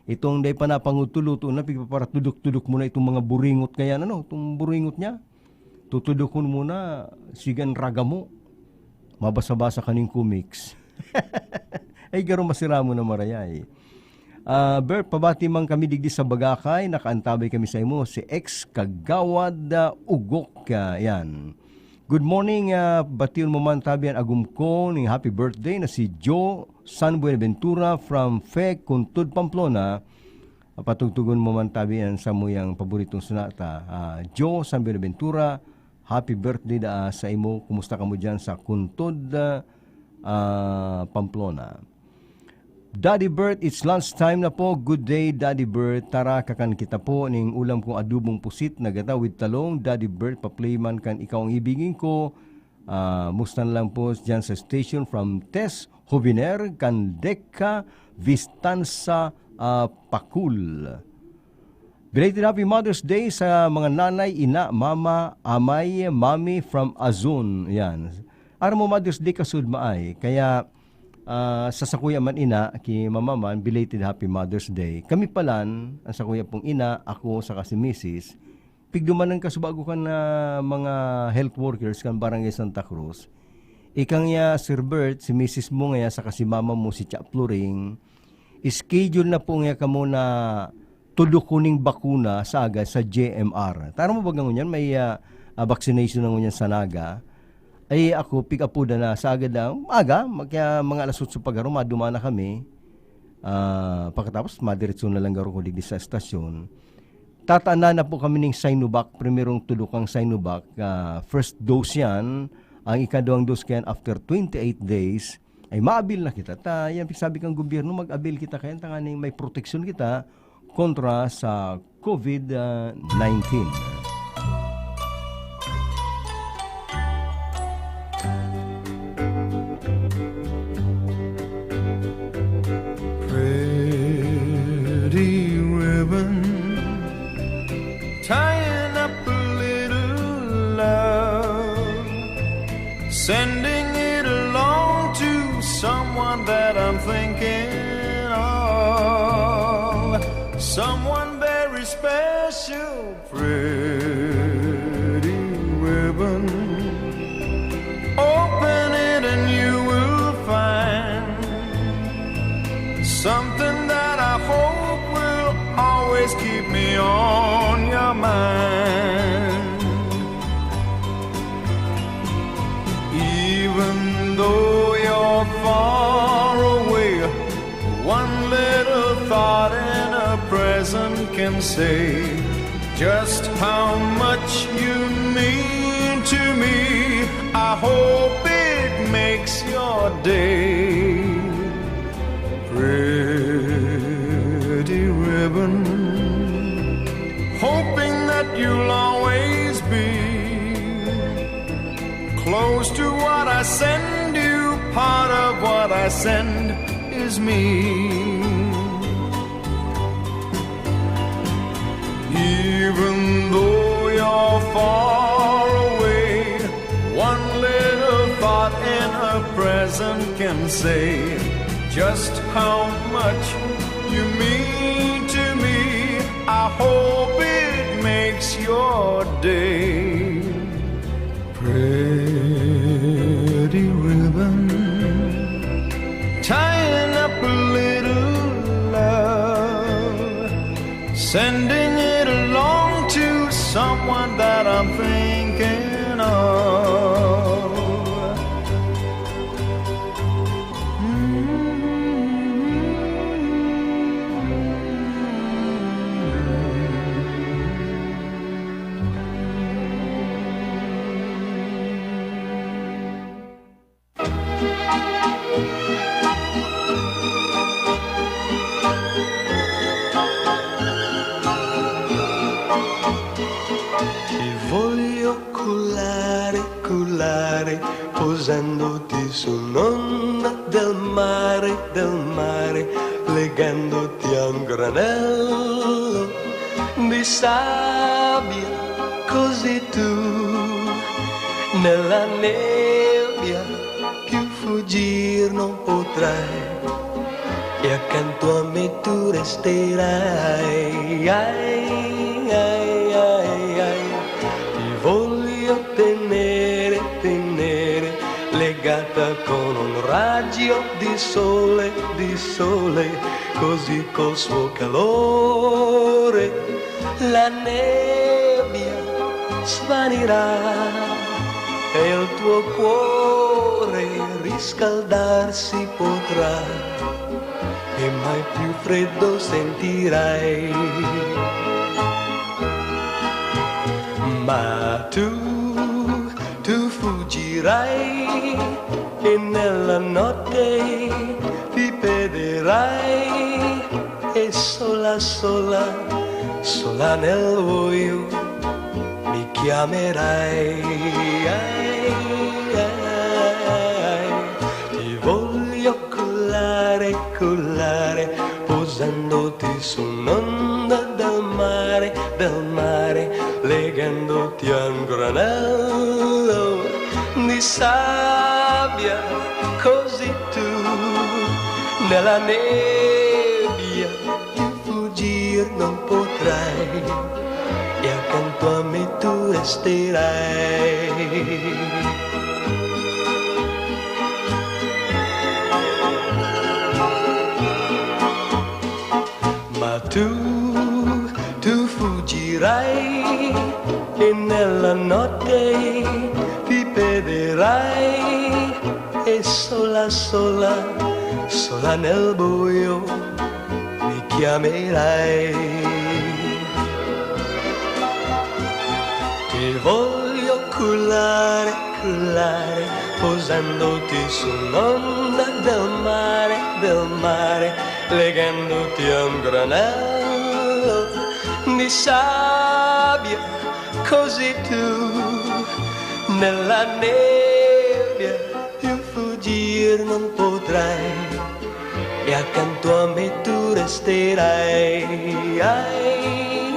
Itong day pa napangutuluto na, para tudok-tudok muna itong mga buringot kaya, itong buringot niya. Tutudokon muna, sigan raga mo. Mabasa-basa kaning comics. Ay, garo masiramo na marayay. Bert, pabati man kami digdi sa Bagakay, nakaantabay kami sa imo, si ex Kagawad Ugok. Yan. Good morning, batiyon mo man tabian agum ko ng happy birthday na si Joe San Buenaventura from Fe Kuntud, Pamplona. Patugtugon mo man tabian sa muyang paboritong sunata. Joe San Buenaventura, happy birthday sa imo. Kumusta ka mo dyan sa Kuntud, Pamplona. Daddy Bert, it's lunchtime na po. Good day, Daddy Bert. Tara, kakan kita po ning ulam kong adubong pusit na gata with talong. Daddy Bert, pa-playman kan ikaw ang ibigin ko. Mustan lang po dyan sa station from Tess Hoviner, kan Deka Vistanza Pakul. Belated Happy Mother's Day sa mga nanay, ina, mama, amay, mami from Azun. Yan. Aram mo Mother's Day kasud maay. Kaya sa sakuya man ina, ki mama man, belated Happy Mother's Day. Kami palan, ang sakuya pong ina, ako sa kasi Mrs. Pigdumanan kasubago kan na mga health workers kan Barangay Santa Cruz. Ikang ya Sir Bert, si Mrs. mo nga sa kasi mama mo si Cha Pluring, schedule na po nga kamo na tudok kuning bakuna sa aga sa JMR. Tara mo bagang ngunyan, may vaccination na ngunyan sa naga. Ay ako, pick up po na sa aga daw. Kaya mga alas 8 pagaro, maduma na kami. Pagkatapos, madiretso na lang garo ko digdi sa estasyon. Tatanda na po kami ng Sinovac, primerong tudok ang Sinovac. First dose yan, ang ikadawang dose kaya after 28 days, ay maabil na kita. Yan, sabi kang gobyerno, mag-abil kita kaya tanganing may proteksyon kita kontra sa COVID-19. Pretty ribbon tying up a little love, sending it along to someone that I'm thinking of, someone very special. Pretty ribbon, open it and you will find something that I hope will always keep me on your mind. Even though you're far away, one little thought in a present can say just how much you mean to me. I hope it makes your day. Pretty ribbon, hoping that you'll always be close to what I send you. Part of what I send is me. Even though you're far away, one little thought in a present can say just how much you mean to me. I hope it makes your day. Pretty ribbon, tying up a little love, sending it along to someone that I'm thinking of. Posandoti sull'onda del mare, legandoti a un granello di sabbia, così tu nella nebbia più fuggir non potrai, e accanto a me tu resterai. Ai, ai, ai, ai. Ti voglio tenere, legata con un raggio di sole, così col suo calore la nebbia svanirà e il tuo cuore riscaldarsi potrà e mai più freddo sentirai. Ma tu fuggirai e nella notte ti perderai e sola nel buio mi chiamerai. Ai, ai, ai, ti voglio cullare legandoti sull'onda del mare, legandoti a un granello di sabbia, così tu nella nebbia più fuggir non potrai, e accanto a me tu resterai. Ma tu fuggirai e nella notte ti perderai, e sola, sola, sola nel buio mi chiamerai. Ti voglio cullare, cullare, posandoti sull'onda del mare, legandoti a un granello di sabbia, così tu nella nebbia più fuggir non potrai, e accanto a me tu resterai. Ai,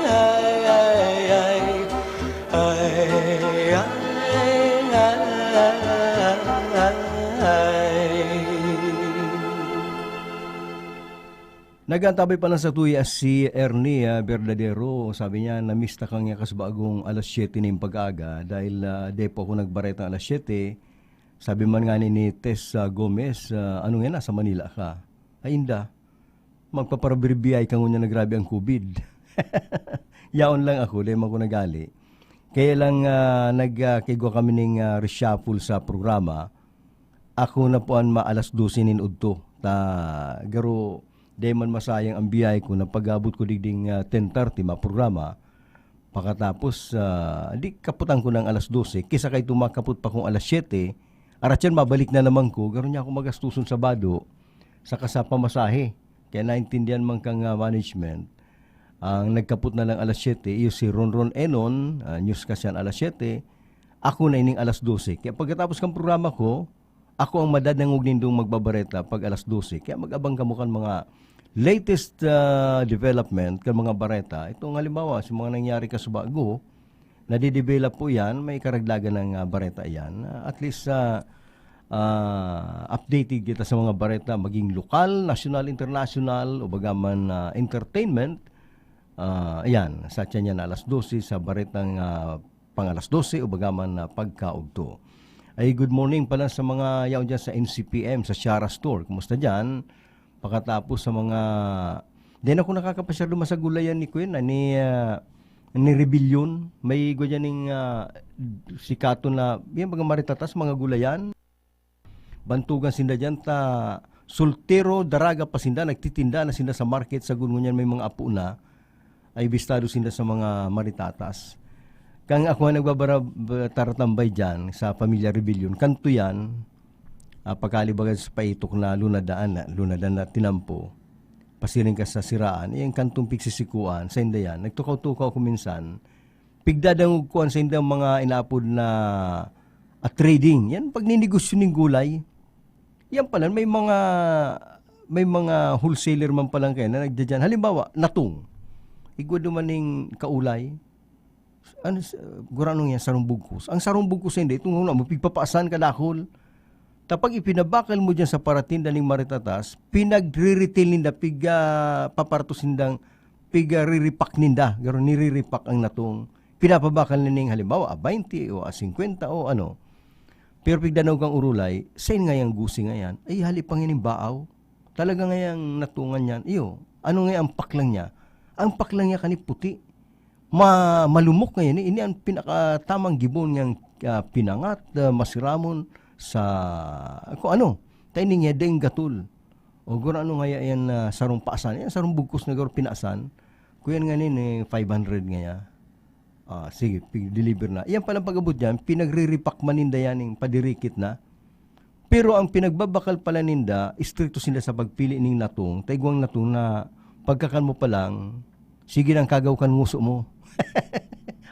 ai, ai, ai, ai, ai. Nagantabay pa lang sa tuya si Ernie Verdadero. Sabi niya, namista kang niya kasbagong alas 7 na yung pag-aga dahil depo ako nagbareta alas 7. Sabi man nga ni Tess Gomez, ano nga na, sa Manila ka? Ay, hindi. Magpaparabiribiyay ka ngunya na grabe ang COVID. Yaon lang ako, di man ko nagali. Kaya lang nagkigwa kami ng reshuffle sa programa. Ako na po ang maalas 12 udto. Garo, di man masayang ang biyay ko na pag-abot ko digding 10:30 programa. Pagkatapos, di kaputan ko ng alas 12. Kisa kay tumakaput pa kong alas 7. Aratyan, mabalik na naman ko. Garo niya ako magastuson sa bado sa kasapa masahe. Kaya naintindihan man kang management. Ang nagkaput na lang alas 7, iyo si Ronron Enon, news kasi yan alas 7. Ako na ining alas 12. Kaya pagkatapos ng programa ko, ako ang madadangog nindong magbabareta pag alas 12. Kaya mag-abang ka mo kan mga latest development kan mga bareta. Itong halimbawa, sa mga nangyari ka sa bago, nadidevelop po yan, may karagdagan ng bareta yan. At least updated kita sa mga bareta, maging lokal, national, international, o bagaman entertainment. Ayan, sa tiyan yan alas 12 sa baretang pang alas 12 o bagaman pagkaugto. Ay good morning pala sa mga yaon dyan sa NCPM, sa Shara Store. Kumusta dyan? Pagkatapos sa mga... Di na ako nakakapasyar duman sa gulayan ni Queen, ni Rebellion. May go dyan ng sikato na, yan mga maritatas, mga gulayan. Bantugan sinda dyan ta soltero, daraga pa sinda, nagtitinda na sinda sa market, sa gungunyan may mga apo na, ay bistado sinda sa mga maritatas. Kang ako nagbabaratambay dyan sa Pamilya Rebellion, kanto yan, pagkalibagan sa paitok na lunadan na tinampo, pasiring ka sa siraan, yung kantong pigsisikuan, sa inda yan, nagtukaw-tukaw ko minsan, pigdadang kuan sa inda mga inapod na trading, yan pag ninegosyo ng gulay, yan pala, may mga wholesaler man palang kayo na nagdadyan, halimbawa, natong, igwa dumaning kaulay, ano, guranong yan, sarong bugkos. Ang sarong bugkos hindi, itong una, mapigpapaasan ka dakol. Tapag ipinabakal mo dyan sa paratinda ng maritatas, pinagre-retail ninda, papartos nindang, riripak ninda, garo niriripak ang natong, pinapabakal nining halimbawa, 20 o 50 o ano. Pero pigdanaw kang urulay, sayin nga yung gusi nga yan, ay halipang yan yung baaw. Talaga nga yung natungan yan, iyo, ano nga ang paklang niya? Ang paklang niya kanip puti. Malumok ngayon, ini ang pinakatamang gibon niyang pinangat, masiramon sa, kung ano, tayo niya deng gatul. O guro ano nga yan sarong paasan, yan sarong bugkos na guro pinaasan, kuyan nga nin 500 nga ya. Sige, deliver na. Yan palang pag-abot yan, pinagre-repack maninda yan yung padirikit na. Pero ang pinagbabakal pala ninda, istrito sila sa pagpili ng natong, taigwang natong na pagkakan mo pa lang, sige nang kagaw kan nguso mo.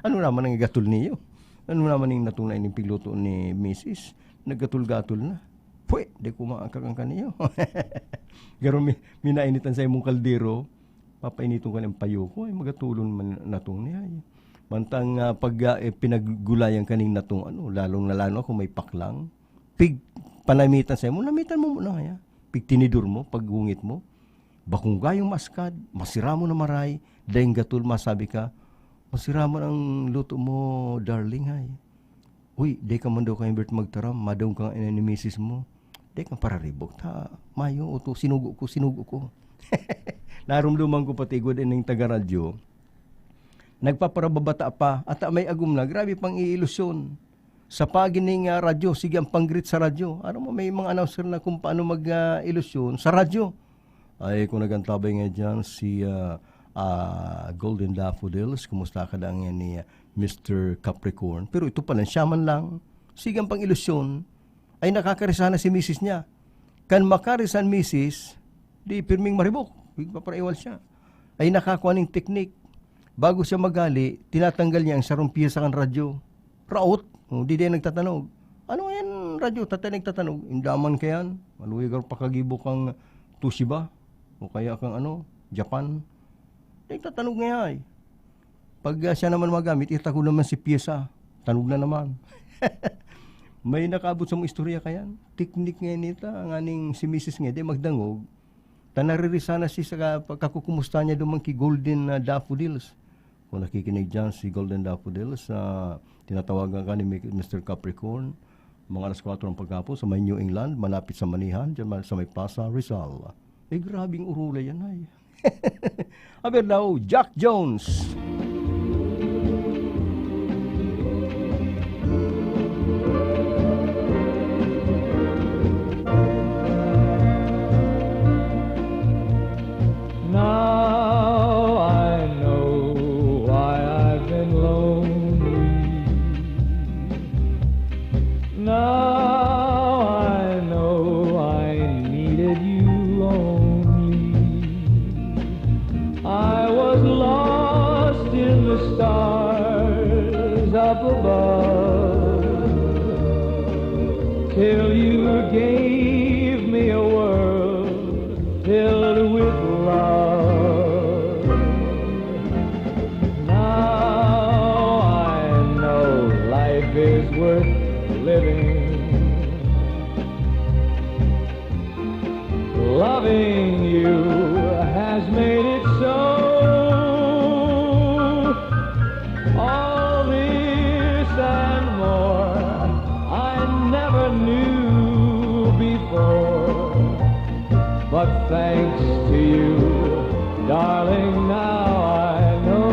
Ano naman ang gatul niyo? Ano naman ang natong na inipigluto ni Mrs.? Naggatul-gatul na. Pwede, di kumakakang kaniyo. Garo minainitan sa imong kaldero, papainitong ka ng payo ko, ay magatulon man natong niya. Mantang pag pinaggulayan kaning natong lalong nalano ako may paklang, pig panamitan sa'yo mo, namitan mo muna kaya. Pig tinidur mo, paggungit mo, bakong gayong maskad, masira mo na maray, dahil gatul masabi ka, masira mo ang luto mo, darling, hay. Uy, di ka man daw kayong Bert magtaram, madaw kang ni misis mo. Di ka pararibok, ta, mayo, uto, sinugo ko. Narumduman ko pati good ng taga-radyo. Nagpaparababata pa, at may agum na, grabe pang iilusyon. Sa pagining radyo, sige ang panggrit sa radyo. Ano mo, may mga announcer na kung paano mag-ilusyon sa radyo. Ay, kung nagantabay nga dyan, si Golden Daffodils, kumusta ka lang yan ni Mr. Capricorn. Pero ito pala, siya man lang, sigang pang ilusyon, ay nakakarisana si misis niya. Kan makarisan misis, di pirming maribok, paparaiwal siya. Ay nakakuha ng teknik. Bago siya magali, tinatanggal niya ang sarong piya sa kan radyo. Raot, di din nagtatanog. Ano yan radyo? Tatay nagtatanog. Indaman kayan, maluwigar pakagibok ang Toshiba, o kaya kang Japan. Nagtatanog nga ay. Pag siya naman magamit, itako naman si piyesa. Tanog na naman. May nakabot sa mong istorya kayan. Teknik nga nita, ang aning si Mrs. nga, di magdangog. Tanaririsana si sa kakukumusta niya dumang ki Golden Daffodils. Kung nakikinig dyan si Golden Daffodils, tinatawagan ka ni Mr. Capricorn, mga alas 4 ng pagkapon sa may New England, malapit sa Manihan, dyan sa may Plaza Rizal. Grabing urula yan ay. Aber daw, Jack Jones. Till you gave me a world filled with love. Now I know life is worth living. Loving you has made it so. All this and more I never knew before, but thanks to you, darling, now I know.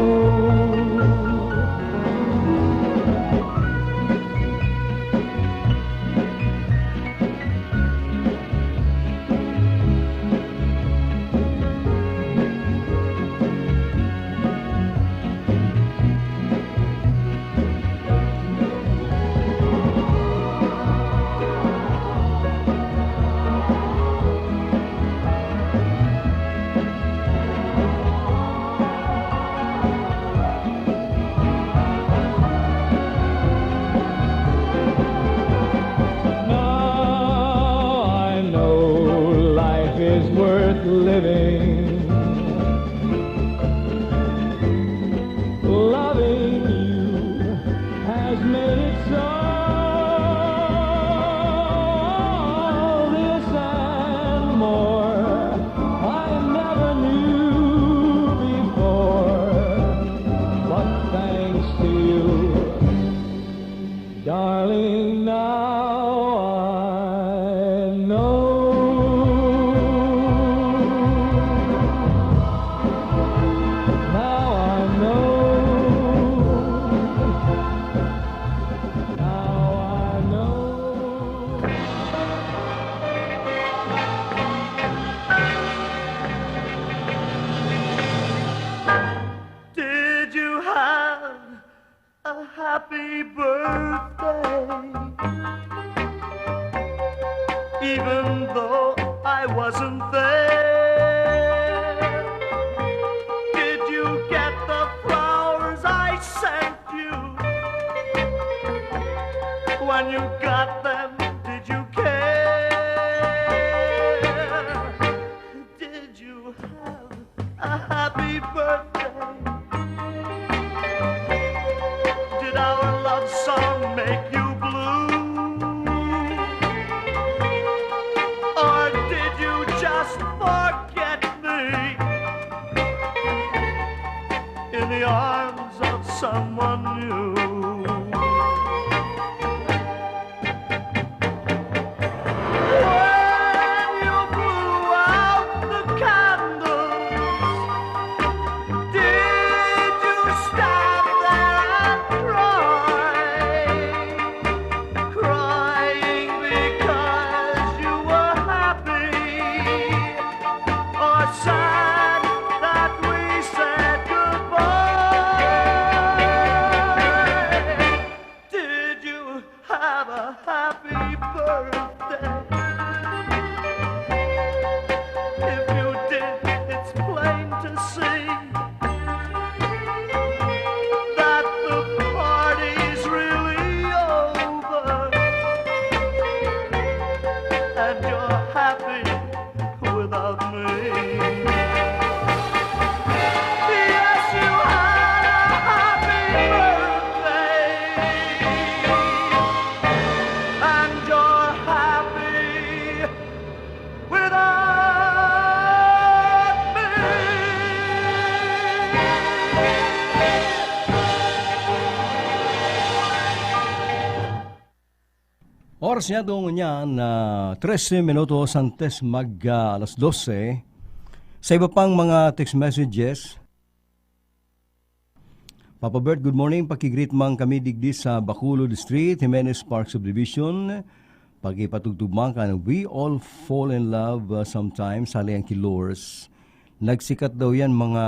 Living, loving you has made it so. This and more I never knew before, but thanks to you, darling, now I know. Happy birthday, even though I wasn't there. Did you get the flowers I sent you? When you got them, did you care? Did you have a happy birthday. Did our love song make you blue? Or did you just forget me in the arms of someone new? When you blew out the candles, did you stand there and cry? Crying because you were happy, or sad that we said goodbye? Did you have a happy birthday? If you did, it's plain to see that the party's really over, and you're happy without me. Yes, you had a happy birthday, and you're happy without me. Oras niya doon niya na 13 minutos antes alas 12. Sa iba pang mga text messages, Papa Bert, good morning. Pakigreet mang kami digdi sa Bacolod Street, Jimenez Park Subdivision. Pagipatugtugmang ka ng We All Fall in Love Sometimes, Sali ang Kilors. Nagsikat daw yan mga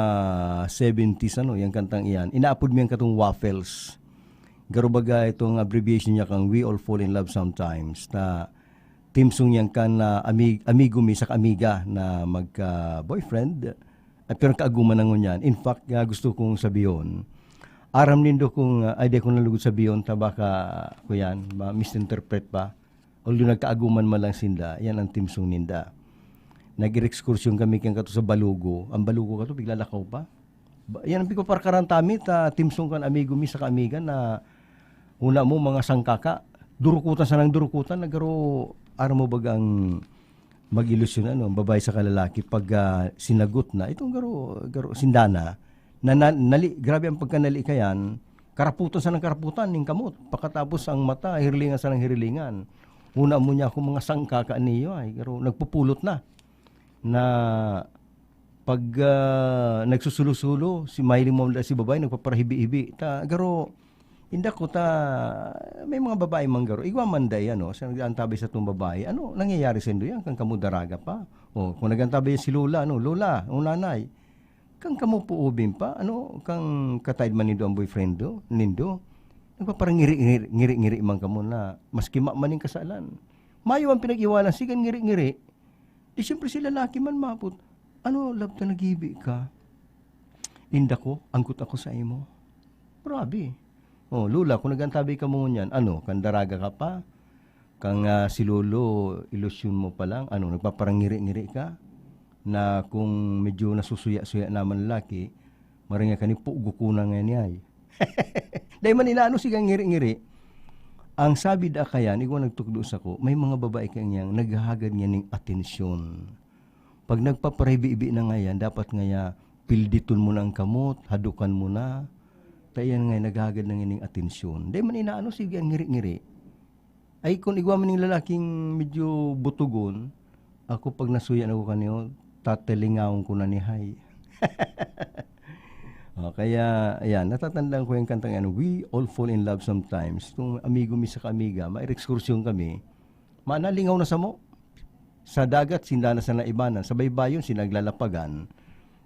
70s, yung kantang iyan. Inaapod mo yung katong waffles. Garo baga itong abbreviation niya kang We All Fall in Love Sometimes. Na timsong yan ka na amigo mi sa amiga na magka-boyfriend. At pero kaaguman nangon yan. In fact, gusto kong sabiyon, aram nindo kung ay di ko nalugod sabiyon, tabaka ko yan, misinterpret pa. Although nagkaaguman man lang sinda, yan ang timsong ninda. Nag-excursion kami kang kato sa Balugo. Ang Balugo kato, bigla lakaw pa. Yan ang piko parkarantamit, timsong kan amigo mi sa kaamiga na una mo mga sangkaka, durukutan sa nang durukutan, nagaro aram mo bagang mag-ilusyon babae sa kalalaki pag sinagot na, itong garo sindana, grabe ang pagkanali kayan, karaputan sa nang karaputan, ning kamot, pakatapos ang mata, hirilingan sa nang hirilingan. Una mo niya kung mga sangkaka niyo, ay garo nagpupulot na pag nagsusulo-sulo, si Miley mo si babae, nagpaparahibi-hibi. Garo, inda ko may mga babae manggaro. Igwa manday, sa nag-antabay sa itong babae. Ano nangyayari sa indo yan? Kang kamudaraga pa. O, kung nag-antabay si Lola, Lola, o nanay, kang kamupuubin pa. Kang kataid man nindo ang boyfriend nindo. Nagpaparang ngiri-ngiri man kamo na maski maning kasalan. Mayo ang pinag-iwanan, sigan ngiri-ngiri. Di siyempre si lalaki man maput. Love na nag-ibig ka? Inda ko, angkot ako sa imo. Grabe. Lula, kung nagantabi ka mo niyan, kang daraga ka pa? Kang si Lolo, ilusyon mo pa lang? Nagpaparang ngiri-ngiri ka? Na kung medyo nasusuya-suya naman lalaki, maringa ka ni pugo ko na nga niya. Dahil man sigang ngiri-ngiri. Ang sabi da kayan, ikaw nagtukdos ako, may mga babae kanyang naghahagad niya ng atensyon. Pag nagpaparebi-ibi na ngayon, dapat ngaya pilditon mo na ang kamot, hadukan mo na. Tayan ngayon, naghagad na ngayon atensyon. Dahil man sige ang ngiri-ngiri. Ay kung igwa man ng lalaking medyo butugon, ako pag nasuya na ko kanyo, tatelingawon ko na ni Hay. Kaya, ayan, natatandaan ko yung kantang yan, We All Fall in Love Sometimes. Itong amigo mi sa kamiga, ma-excursion kami, manalingaw na sa mo. Sa dagat, sindana sa naibanan. Sa baybayon, sinaglalapagan.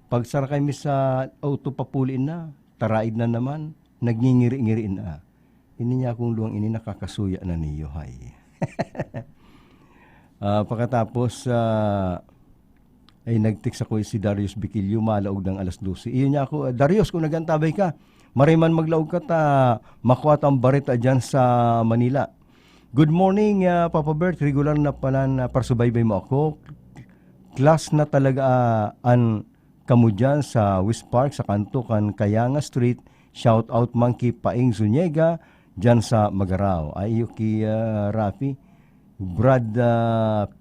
Pag sarakay mi sa auto papulin na, taraid na naman, nagngingiri-ngiriin na. Ini niya akong luwang ini nakakasuya na niyo, Hay. Pagkatapos, ay nag-text ako si Darius Bikilio, malaog ng alas 12. Iyon niya ako, Darius, kung nagantabay ka, mariman maglaog ka makuha ang barita dyan sa Manila. Good morning, Papa Bert. Regular na pala na parsubaybay mo ako. Class na talaga kamo dyan sa West Park sa kanto kan Kayanga Street. Shout out Monkey Paing Zuniega dyan sa Magaraw. Ayo ki Rafi. Brad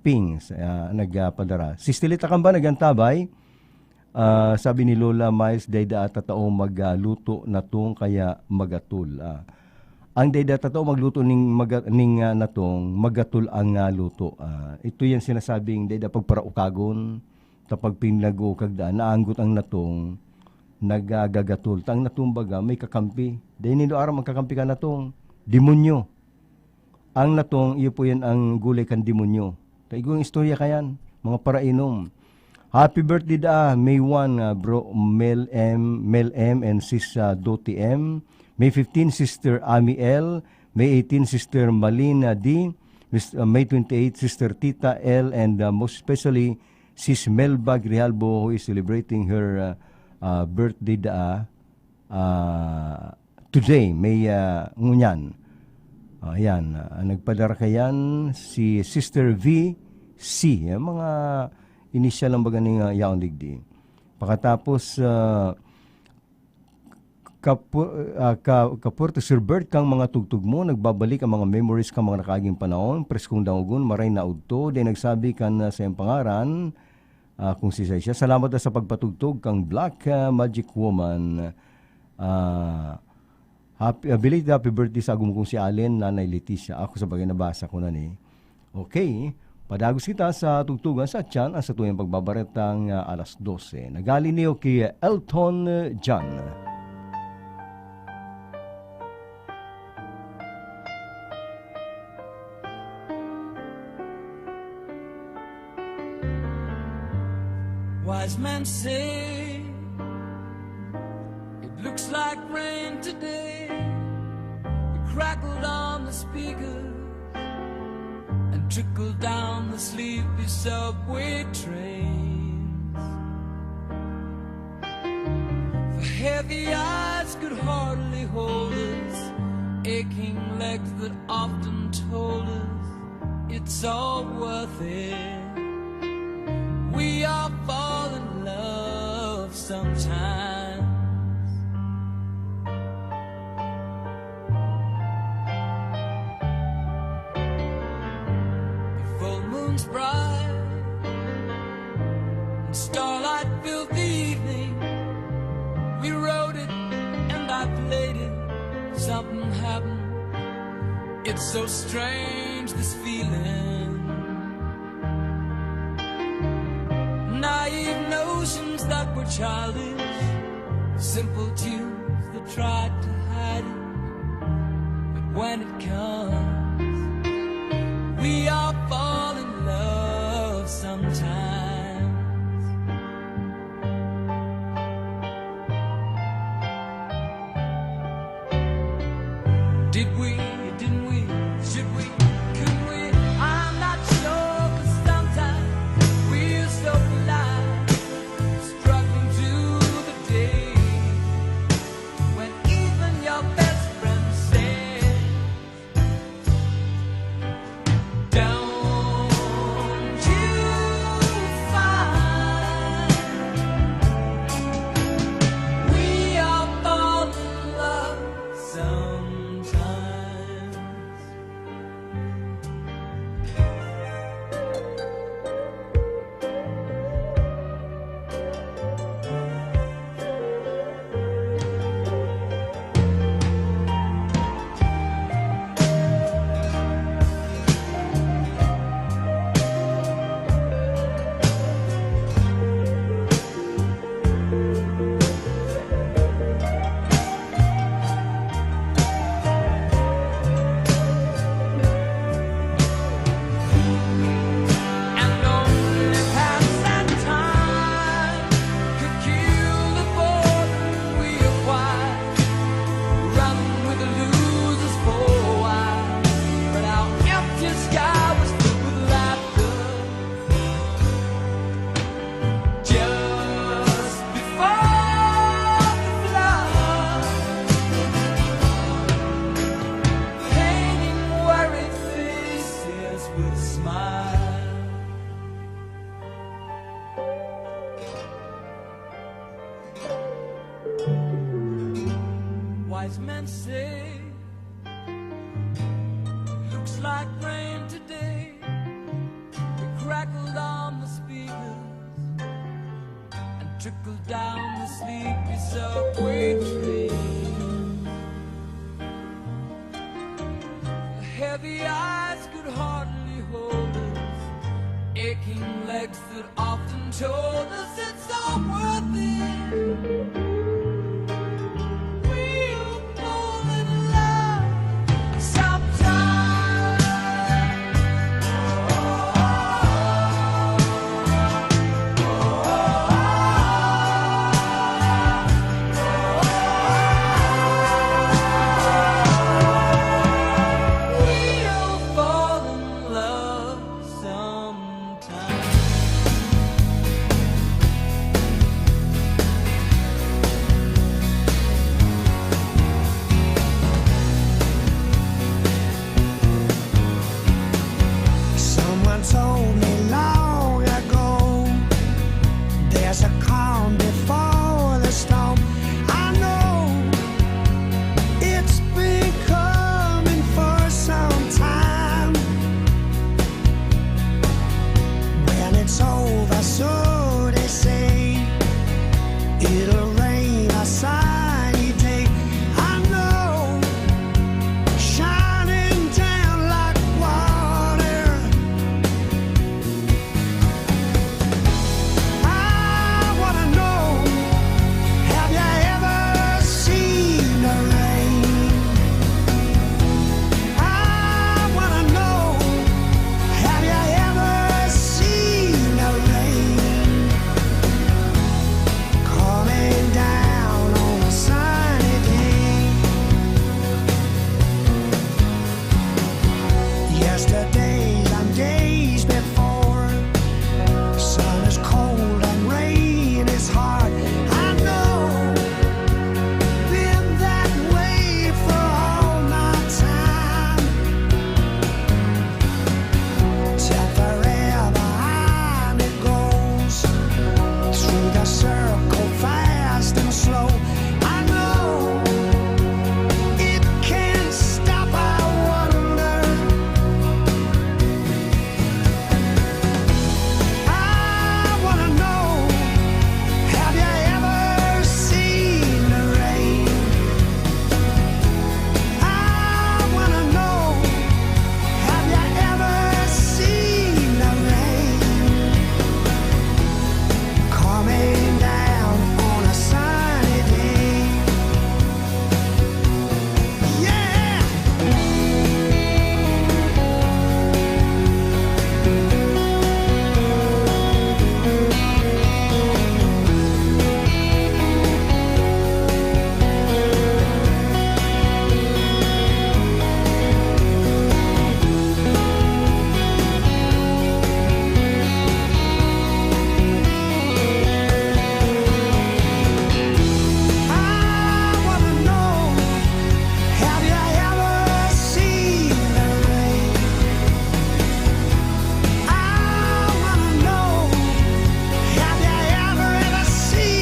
Ping nagpadara. Si Stilita Kamba nagantabay. Sabi ni Lola Miles, dayda at tatao magluto na tong kaya magatul. Ang dayda tatao magluto ning natong magatul ang luto. Ito yan sinasabing dayda pagparaukagon tapag pinlago kagda naanggot ang natong nagagatul. Tang natong baga may kakampi. Dahil nilo araw magkakampi ka natong demonyo. Ang natong iyo po yan ang gulay kan demonyo. Taigong istorya kayan mga parainom. Happy birthday May 1 bro Mel M and sis Doti M. May 15 sister Ami L. May 18 sister Malina D. May 28 sister Tita L, and most especially sis Melba Grijalbo, who is celebrating her birthday today. May ngunyan. Ayan, nagpadara kayan si Sister V C, mga initial lang baga ng yaong digdi. Pagkatapos, kapurto Sir Bert kang mga tugtog mo, nagbabalik ang mga memories kang mga nakaging panahon, preskong dangugon, maray na udto, di nagsabi kan sa iyong pangaran, kung si siya. Salamat na sa pagpatugtog kang Black Magic Woman. Happy birthday sa agum kong si Allen, Nanay Leticia. Ako sa bagay nabasa ko na ni. Okay. Padagos kita sa tugtugan sa tiyan ang sa tuyang pagbabaretang alas 12. Nagali niyo kay Elton John. Wise men say it looks like rain today. We crackled on the speakers and trickled down the sleepy subway trains. For heavy eyes could hardly hold us, aching legs that often told us it's all worth it. We all fall in love sometimes. The full moon's bright and starlight filled the evening. We wrote it and I played it. Something happened. It's so strange, this feeling. Naive notions that were childish, simple tunes that tried to hide it. But when it comes, we all fall in love sometimes. Did we, didn't we, should we, could we? I'm not sure, 'cause sometimes we're so blind, struggling through the day, when even your best friend says, don't you find we all fall in love sometimes? wise men say. Looks like rain today. We crackled on the speakers and trickled down the sleepy subway train. The heavy eyes could hardly hold us, aching legs that often told us it's